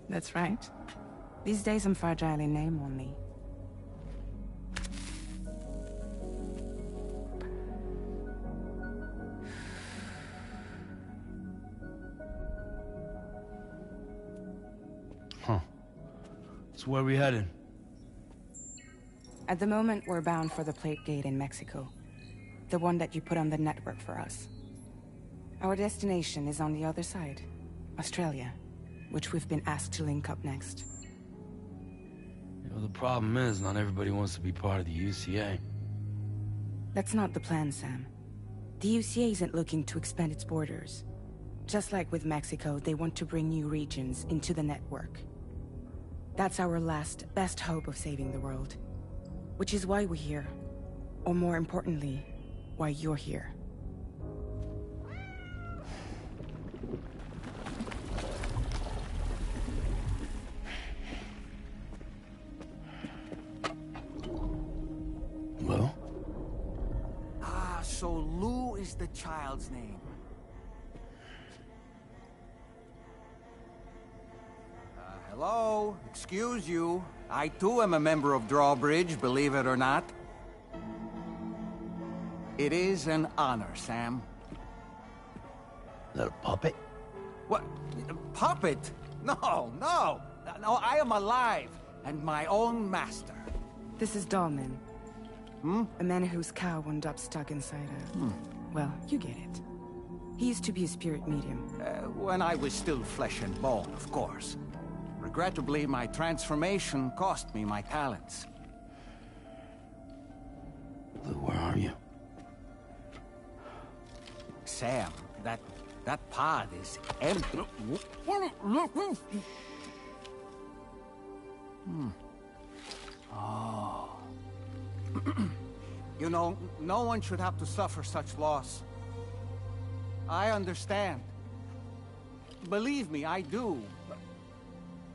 That's right. These days I'm fragile in name only. Huh. So where are we headed? At the moment, we're bound for the Plate Gate in Mexico. The one that you put on the network for us. Our destination is on the other side. Australia, which we've been asked to link up next. You know, the problem is, not everybody wants to be part of the UCA. That's not the plan, Sam. The UCA isn't looking to expand its borders. Just like with Mexico, they want to bring new regions into the network. That's our last, best hope of saving the world. Which is why we're here. Or more importantly, why you're here. Well? Ah, so Lou is the child's name. Hello? Excuse you. I too am a member of Drawbridge, believe it or not. It is an honor, Sam. Is that a puppet? What? Puppet? No, no! No, I am alive, and my own master. This is Dahlman. A man whose cow wound up stuck inside a... Well, you get it. He used to be a spirit medium. When I was still flesh and bone, of course. Regrettably, my transformation cost me my talents. Lou, where are you? Sam, that pod is empty. Oh. You know, no one should have to suffer such loss. I understand. Believe me, I do.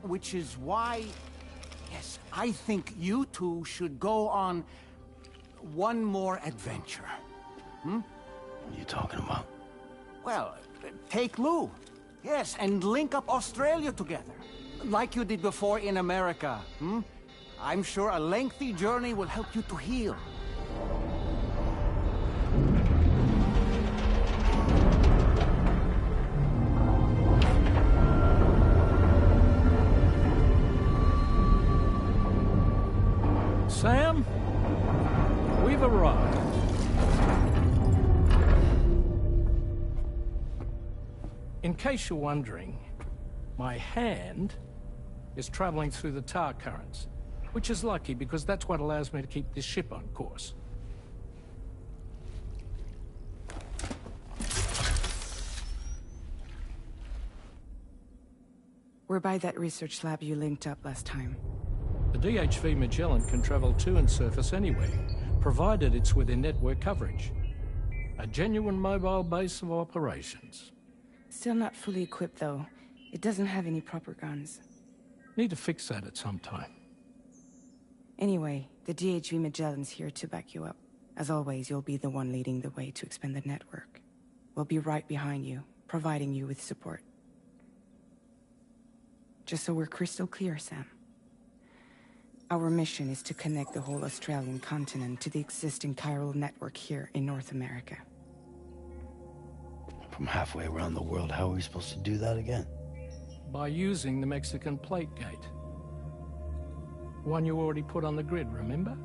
Which is why, yes, I think you two should go on one more adventure. What are you talking about? Well, take Lou. Yes, and link up Australia together. Like you did before in America. I'm sure a lengthy journey will help you to heal. Sam, we've arrived. In case you're wondering, my hand is traveling through the tar currents, which is lucky because that's what allows me to keep this ship on course. We're by that research lab you linked up last time. The DHV Magellan can travel to and surface anywhere, provided it's within network coverage. A genuine mobile base of operations. Still not fully equipped, though. It doesn't have any proper guns. Need to fix that at some time. Anyway, the DHV Magellan's here to back you up. As always, you'll be the one leading the way to expand the network. We'll be right behind you, providing you with support. Just so we're crystal clear, Sam. Our mission is to connect the whole Australian continent to the existing chiral network here in North America. From halfway around the world, how are we supposed to do that again? By using the Mexican plate gate. One you already put on the grid, remember?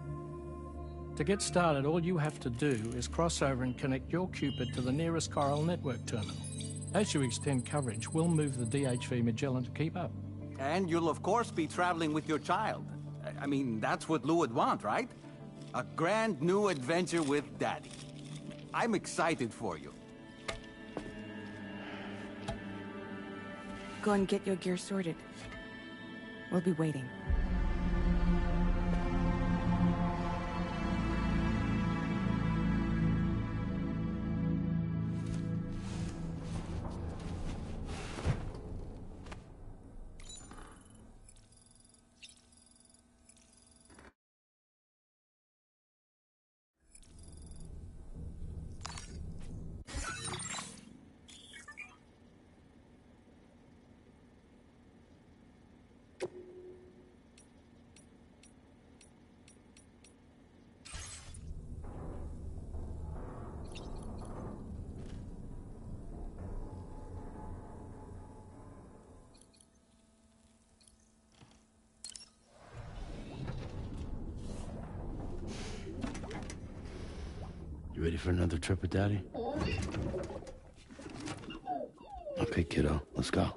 To get started, all you have to do is cross over and connect your Cupid to the nearest chiral network terminal. As you extend coverage, we'll move the DHV Magellan to keep up. And you'll of course be traveling with your child. I mean, that's what Lou would want, right? A grand new adventure with Daddy. I'm excited for you. Go and get your gear sorted. We'll be waiting. for another trip with Daddy? Okay, kiddo, let's go.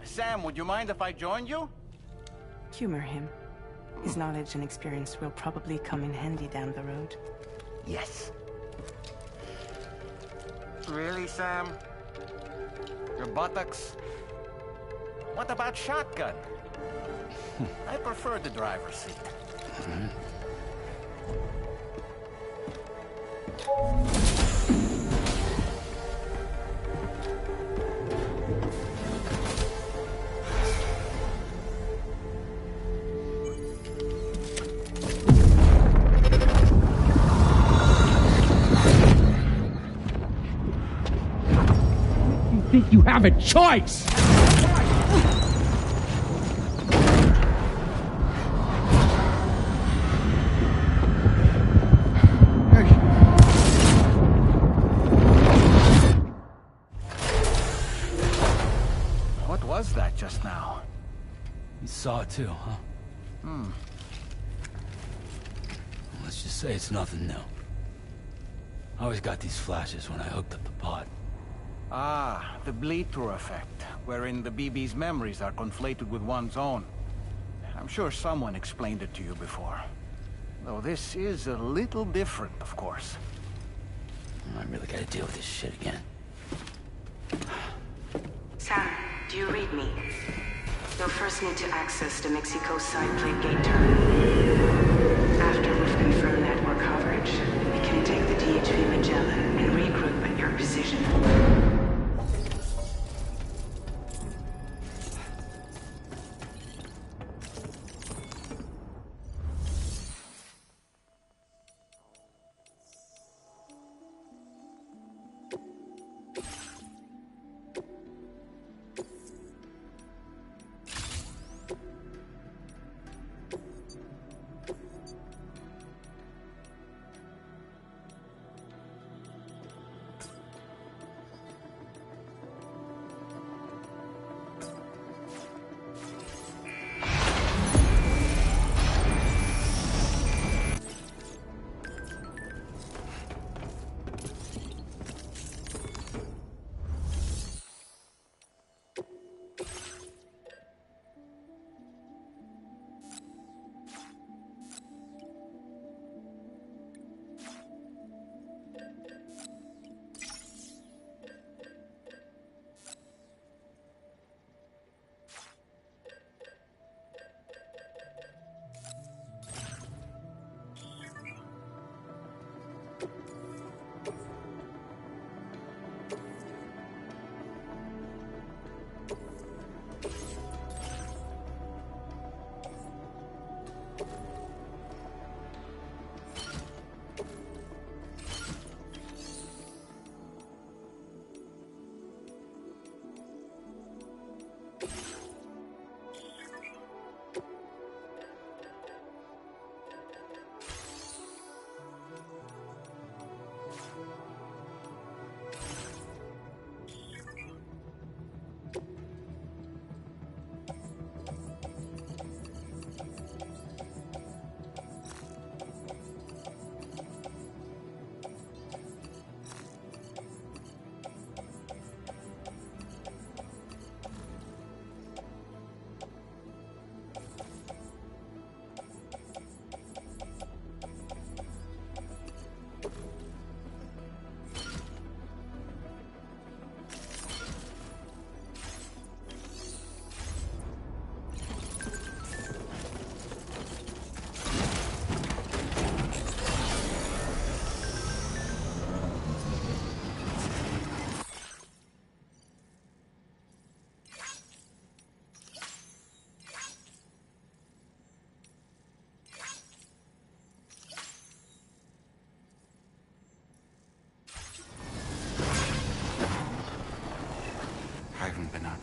Sam, would you mind if I joined you? Humor him. His knowledge and experience will probably come in handy down the road. Yes. Really, Sam? Your buttocks? What about shotgun? I prefer the driver's seat. Think you have a choice? What was that just now? You saw it too, huh? Let's just say it's nothing new. I always got these flashes when I hooked up the pod. Ah, the bleed-through effect, wherein the BB's memories are conflated with one's own. I'm sure someone explained it to you before. Though this is a little different, of course. I really gotta deal with this shit again. Sam, do you read me? You'll first need to access the Mexico side plate gate terminal. After we've confirmed network coverage, we can take the DHV Magellan and regroup at your position.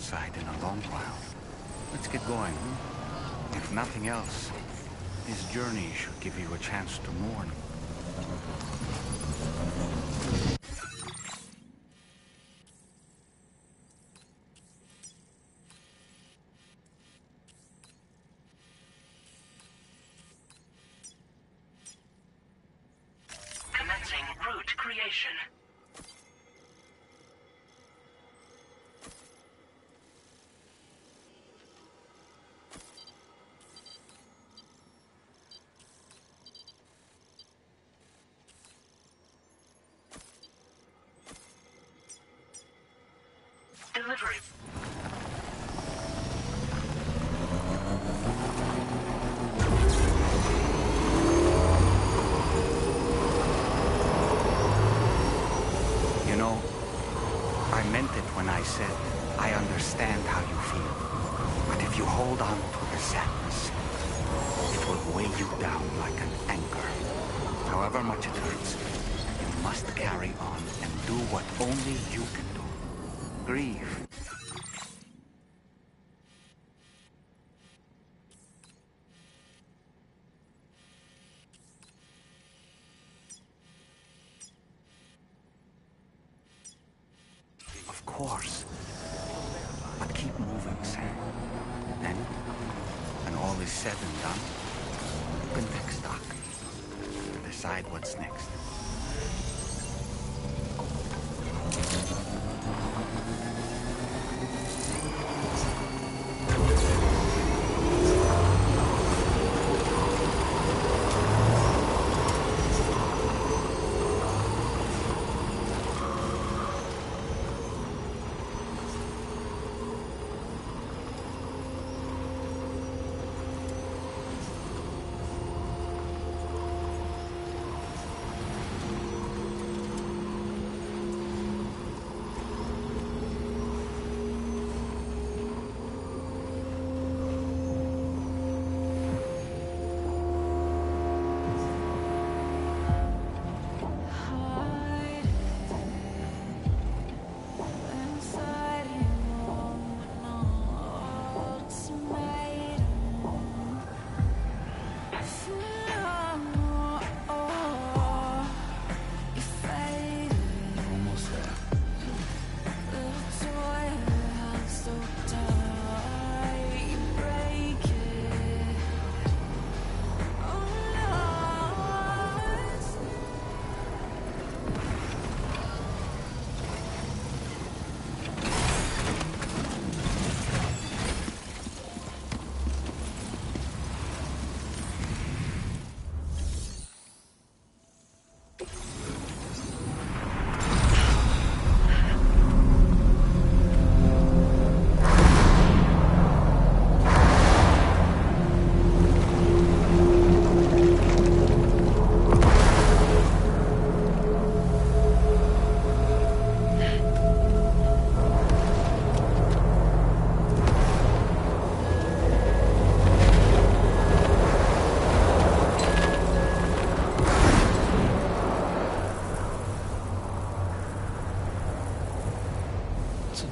outside in a long while. Let's get going, hmm? If nothing else, this journey should give you a chance to mourn. Commencing route creation. Delivery. You know, I meant it when I said I understand how you feel. But if you hold on to the sadness, it will weigh you down like an anchor. However much it hurts, you must carry on and do what only you can do. Grieve. Of course. But keep moving, Sam. Then, when all is said and done, you can take stock. Decide what's next.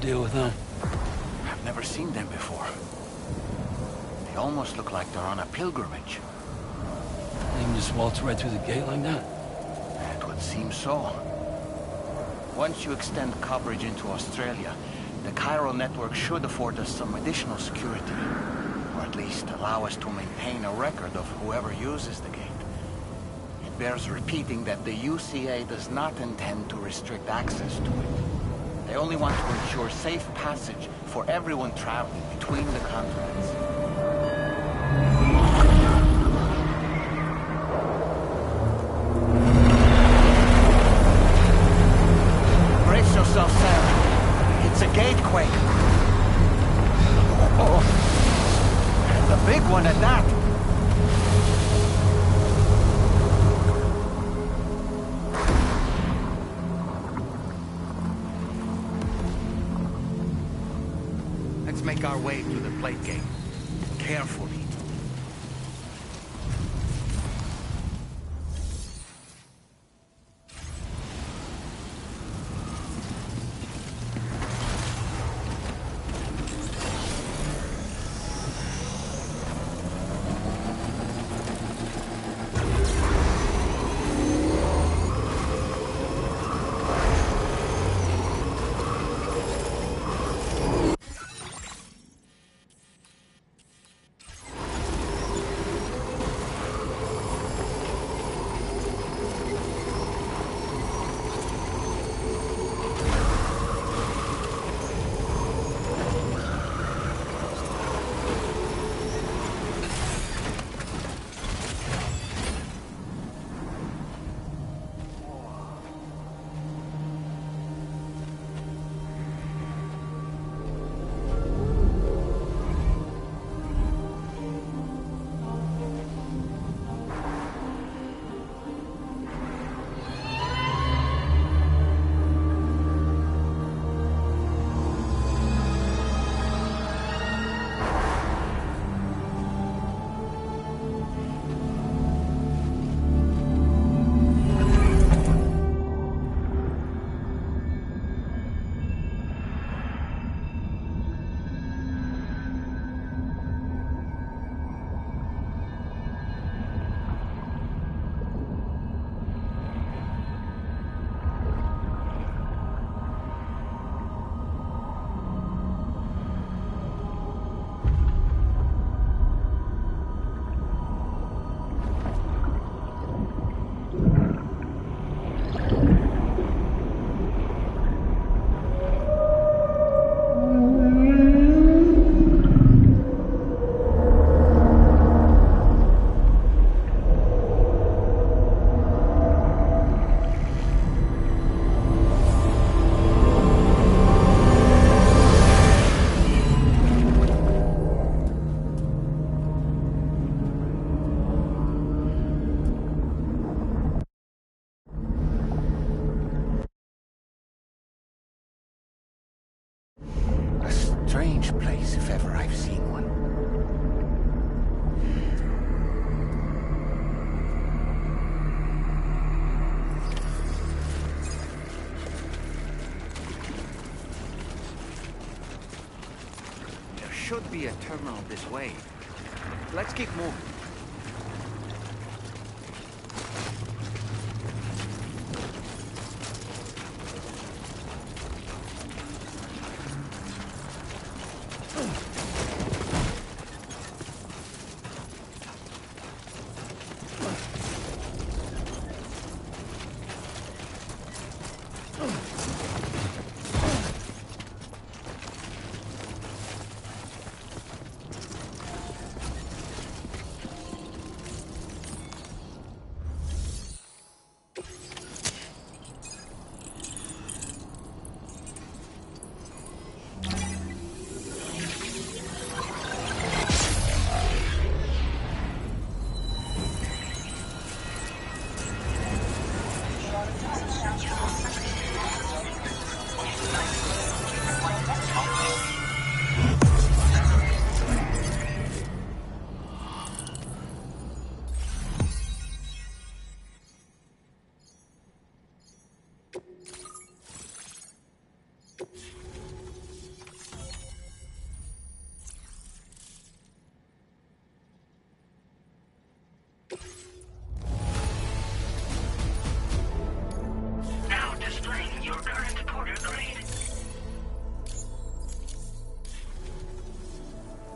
Deal with them. I've never seen them before. They almost look like they're on a pilgrimage. They can just waltz right through the gate like that? It would seem so. Once you extend coverage into Australia, the Chiral network should afford us some additional security. Or at least allow us to maintain a record of whoever uses the gate. It bears repeating that the UCA does not intend to restrict access to it. They only want to ensure safe passage for everyone traveling between the continents. Brace yourself, Sam. It's a gatequake. Oh, and a big one at that. Make our way to the plate gate. Carefully. strange place if ever I've seen one. There should be a terminal this way. Let's keep moving. Now displaying your current porter grade.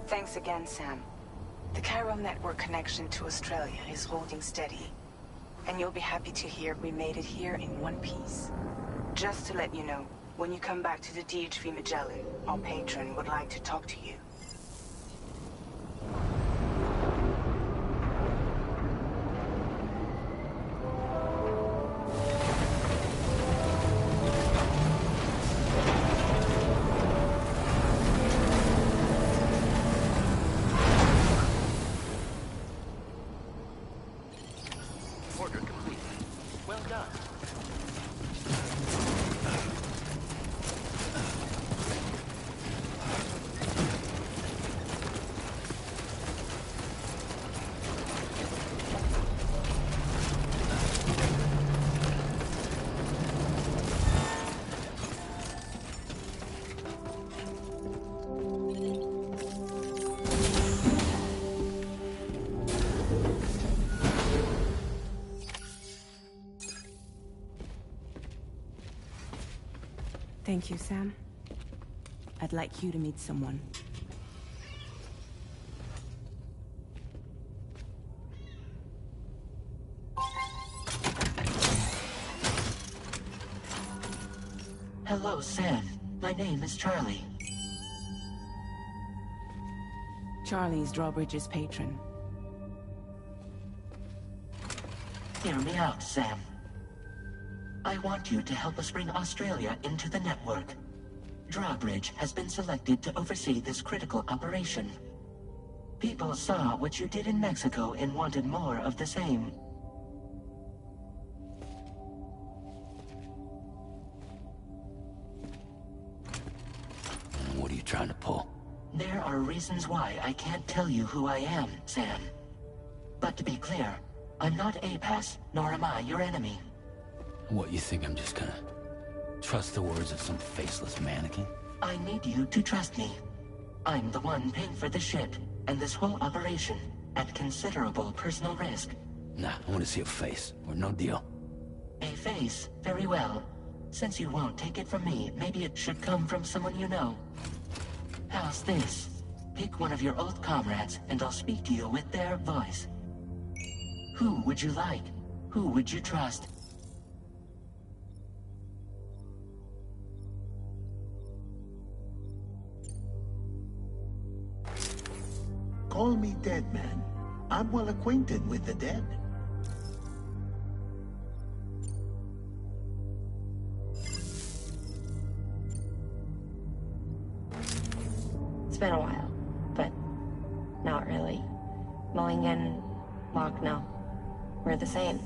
Thanks again, Sam. The chiral network connection to Australia is holding steady. And you'll be happy to hear we made it here in one piece. Just to let you know, when you come back to the DHV Magellan, our patron would like to talk to you. Order complete. Well done. Thank you, Sam. I'd like you to meet someone. Hello, Sam. My name is Charlie. Charlie's Drawbridge's patron. Hear me out, Sam. I want you to help us bring Australia into the network. Drawbridge has been selected to oversee this critical operation. People saw what you did in Mexico and wanted more of the same. What are you trying to pull? There are reasons why I can't tell you who I am, Sam. But to be clear, I'm not APAS, nor am I your enemy. What, you think I'm just gonna trust the words of some faceless mannequin? I need you to trust me. I'm the one paying for the ship and this whole operation at considerable personal risk. Nah, I want to see a face, or no deal. A face? Very well. Since you won't take it from me, maybe it should come from someone you know. How's this? Pick one of your old comrades, and I'll speak to you with their voice. Who would you like? Who would you trust? Call me Dead Man. I'm well acquainted with the dead. It's been a while, but not really. Mulligan, Locke, no. We're the same.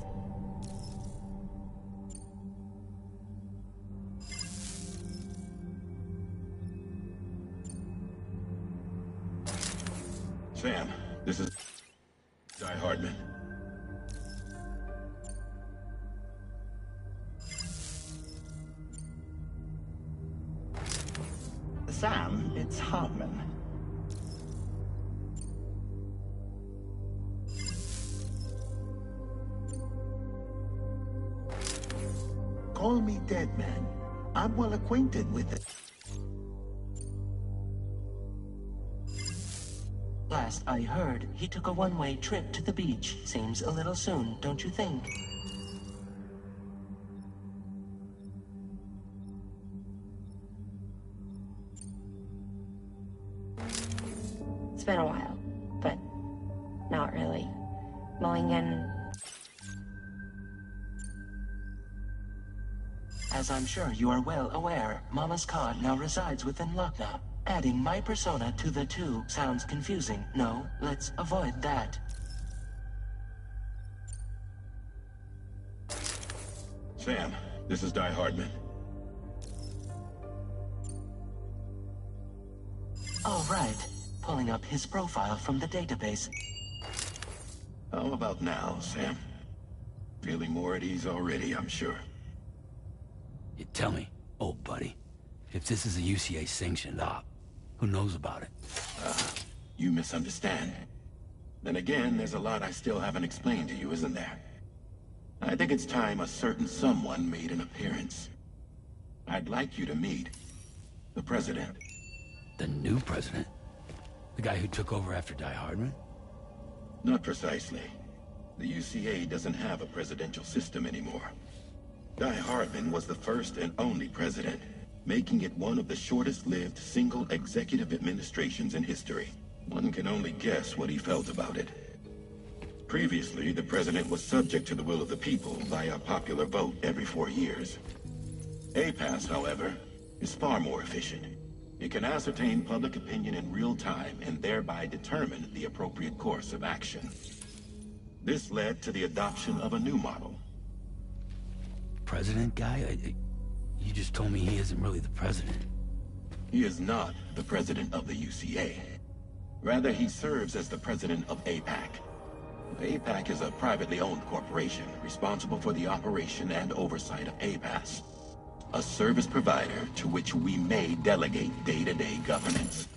Sam, this is Di Hardman. Sam, it's Hardman. Call me Dead Man. I'm well acquainted with it. Last I heard, he took a one-way trip to the beach. Seems a little soon, don't you think? It's been a while, but not really. Mulligan... As I'm sure you are well aware, Mama's Khan now resides within Lochna. Adding my persona to the two sounds confusing. No, let's avoid that. Sam, this is Di Hardman. All right. Pulling up his profile from the database. How about now, Sam? Feeling more at ease already, I'm sure. You tell me, old buddy, if this is a UCA-sanctioned op, who knows about it? You misunderstand. Then again, there's a lot I still haven't explained to you, isn't there? I think it's time a certain someone made an appearance. I'd like you to meet the President. The new president? The guy who took over after Di Hardman? Not precisely. The UCA doesn't have a presidential system anymore. Di Hardman was the first and only president, making it one of the shortest-lived single executive administrations in history. One can only guess what he felt about it. Previously, the president was subject to the will of the people via a popular vote every 4 years. APAS, however, is far more efficient. It can ascertain public opinion in real time and thereby determine the appropriate course of action. This led to the adoption of a new model. President guy? You just told me he isn't really the president. He is not the president of the UCA. Rather, he serves as the president of APAC. APAC is a privately owned corporation responsible for the operation and oversight of APAS, a service provider to which we may delegate day-to-day governance.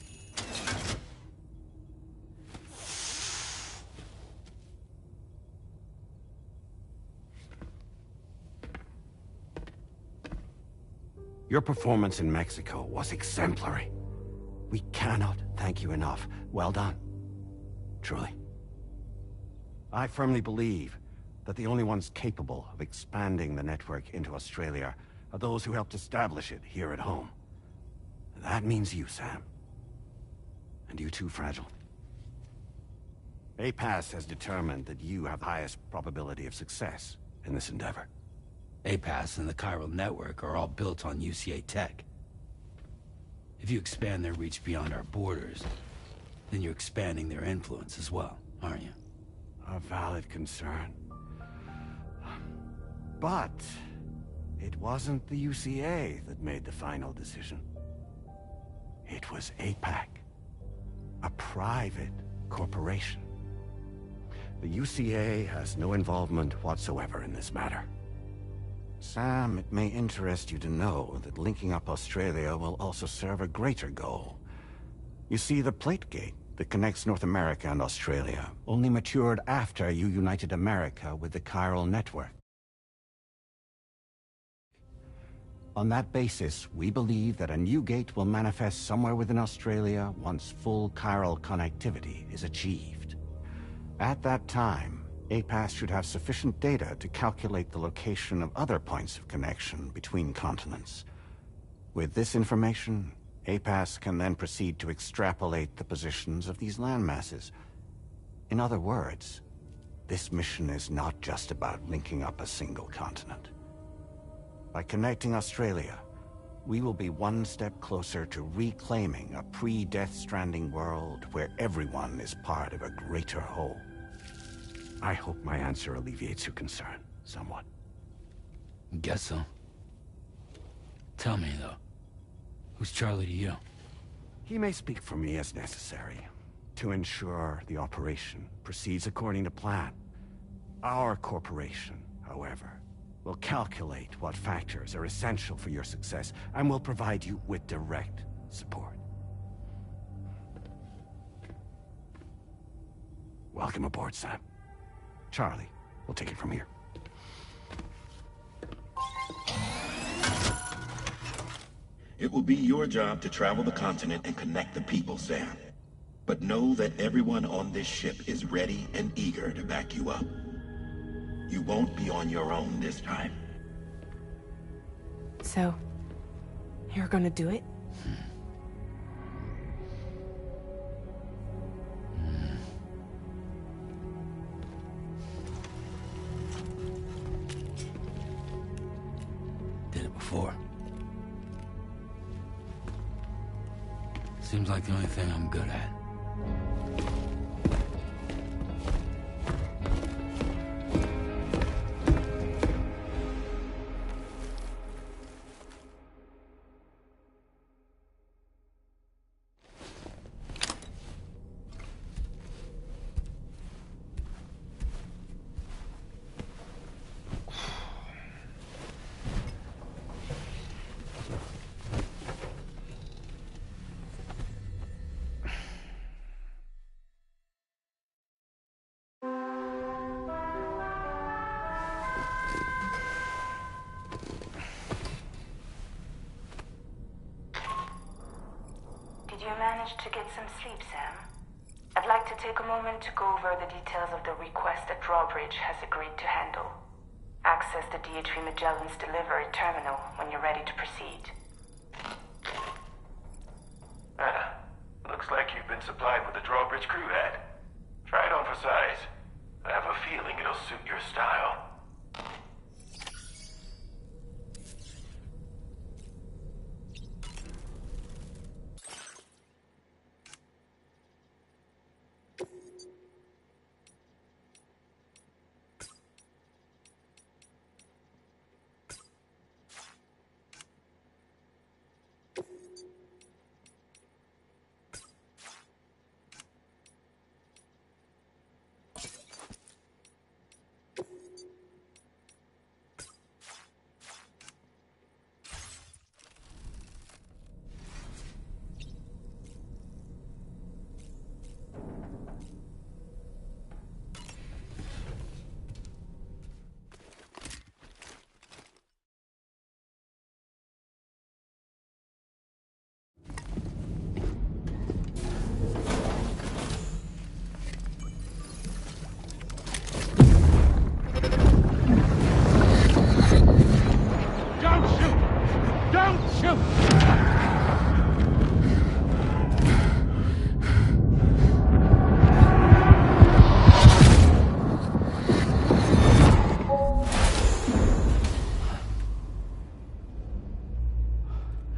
Your performance in Mexico was exemplary. We cannot thank you enough. Well done. Truly. I firmly believe that the only ones capable of expanding the network into Australia are those who helped establish it here at home. That means you, Sam. And you too, Fragile. APAS has determined that you have the highest probability of success in this endeavor. APAS and the chiral network are all built on UCA tech. If you expand their reach beyond our borders, then you're expanding their influence as well, aren't you? A valid concern. But it wasn't the UCA that made the final decision. It was APAC, a private corporation. The UCA has no involvement whatsoever in this matter. Sam, it may interest you to know that linking up Australia will also serve a greater goal. You see, the plate gate that connects North America and Australia only matured after you united America with the chiral network. On that basis, we believe that a new gate will manifest somewhere within Australia once full chiral connectivity is achieved. At that time, APAS should have sufficient data to calculate the location of other points of connection between continents. With this information, APAS can then proceed to extrapolate the positions of these landmasses. In other words, this mission is not just about linking up a single continent. By connecting Australia, we will be one step closer to reclaiming a pre-Death Stranding world where everyone is part of a greater whole. I hope my answer alleviates your concern, somewhat. Guess so. Tell me, though, who's Charlie to you? He may speak for me as necessary. To ensure the operation proceeds according to plan. Our corporation, however, will calculate what factors are essential for your success and will provide you with direct support. Welcome aboard, Sam. Charlie, we'll take it from here. It will be your job to travel the continent and connect the people, Sam. But know that everyone on this ship is ready and eager to back you up. You won't be on your own this time. So, you're gonna do it? Did it before. Seems like the only thing I'm good at. Did you manage to get some sleep, Sam? I'd like to take a moment to go over the details of the request that Drawbridge has agreed to handle. Access the DHV Magellan's delivery terminal when you're ready to proceed. Looks like you've been supplied with the Drawbridge crew head. Try it on for size. I have a feeling it'll suit your style.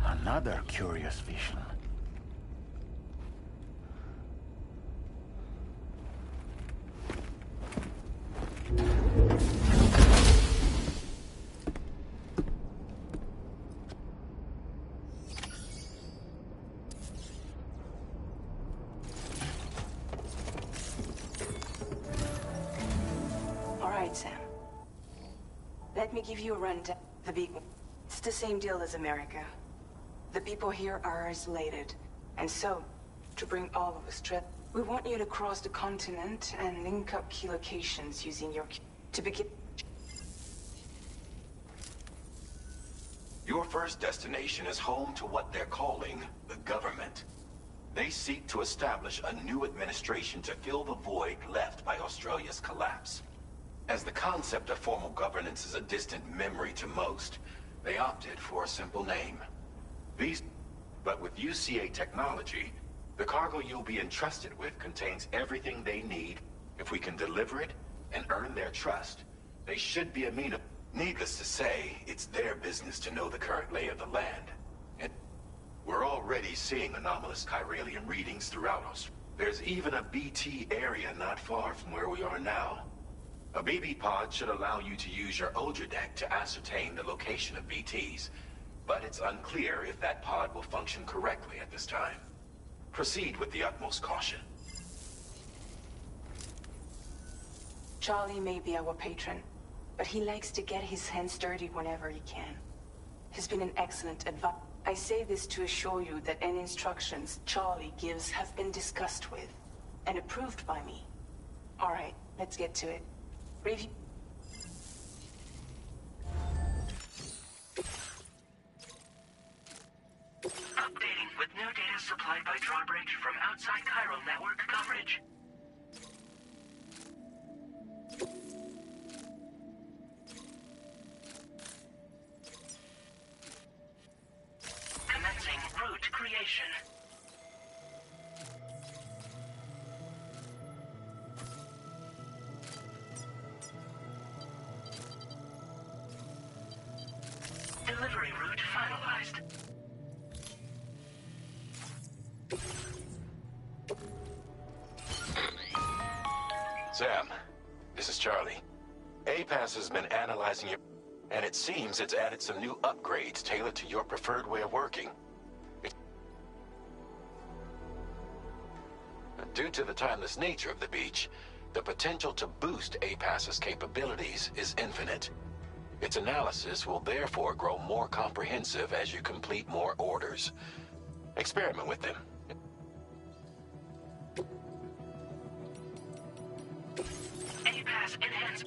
Another curious vision. All right, Sam. Let me give you a rundown. It's the same deal as America. The people here are isolated, and so, to bring all of us we want you to cross the continent and link up key locations using your to begin. Your first destination is home to what they're calling the government. They seek to establish a new administration to fill the void left by Australia's collapse. As the concept of formal governance is a distant memory to most, they opted for a simple name. But with UCA technology, the cargo you'll be entrusted with contains everything they need. If we can deliver it and earn their trust, they should be amenable. Needless to say, it's their business to know the current lay of the land. And we're already seeing anomalous chiralian readings throughout us. There's even a BT area not far from where we are now. A BB pod should allow you to use your Ultra deck to ascertain the location of BTs. But it's unclear if that pod will function correctly at this time. Proceed with the utmost caution. Charlie may be our patron, but he likes to get his hands dirty whenever he can. He's been an excellent advisor. I say this to assure you that any instructions Charlie gives have been discussed with and approved by me. All right, let's get to it. Review. Updating with new data supplied by Drawbridge from outside chiral network coverage. Commencing route creation. Delivery route finalized. Sam, this is Charlie. APAS has been analyzing your... and it seems it's added some new upgrades tailored to your preferred way of working. Due to the timeless nature of the beach, the potential to boost APAS's capabilities is infinite. Its analysis will therefore grow more comprehensive as you complete more orders. Experiment with them. APAS enhanced.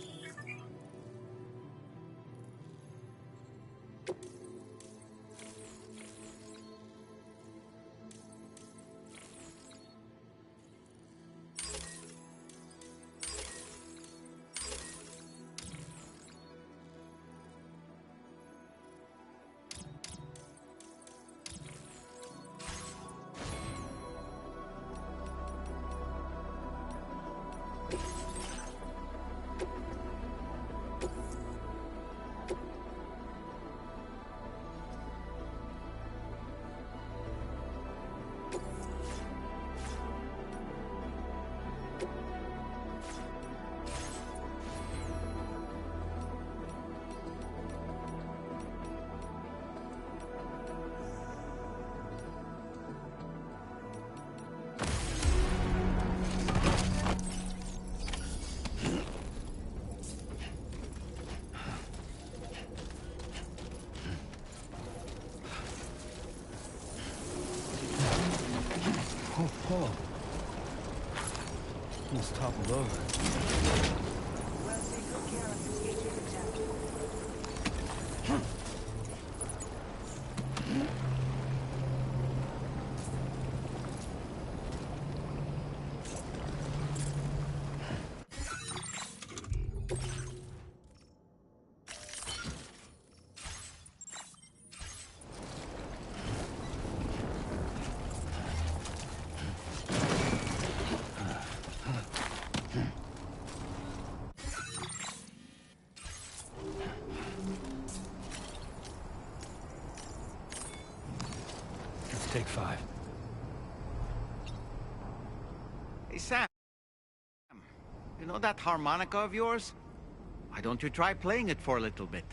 Oh. Almost toppled over. Well, take good care of this agent attempt. Take 5. Hey, Sam. You know that harmonica of yours? Why don't you try playing it for a little bit?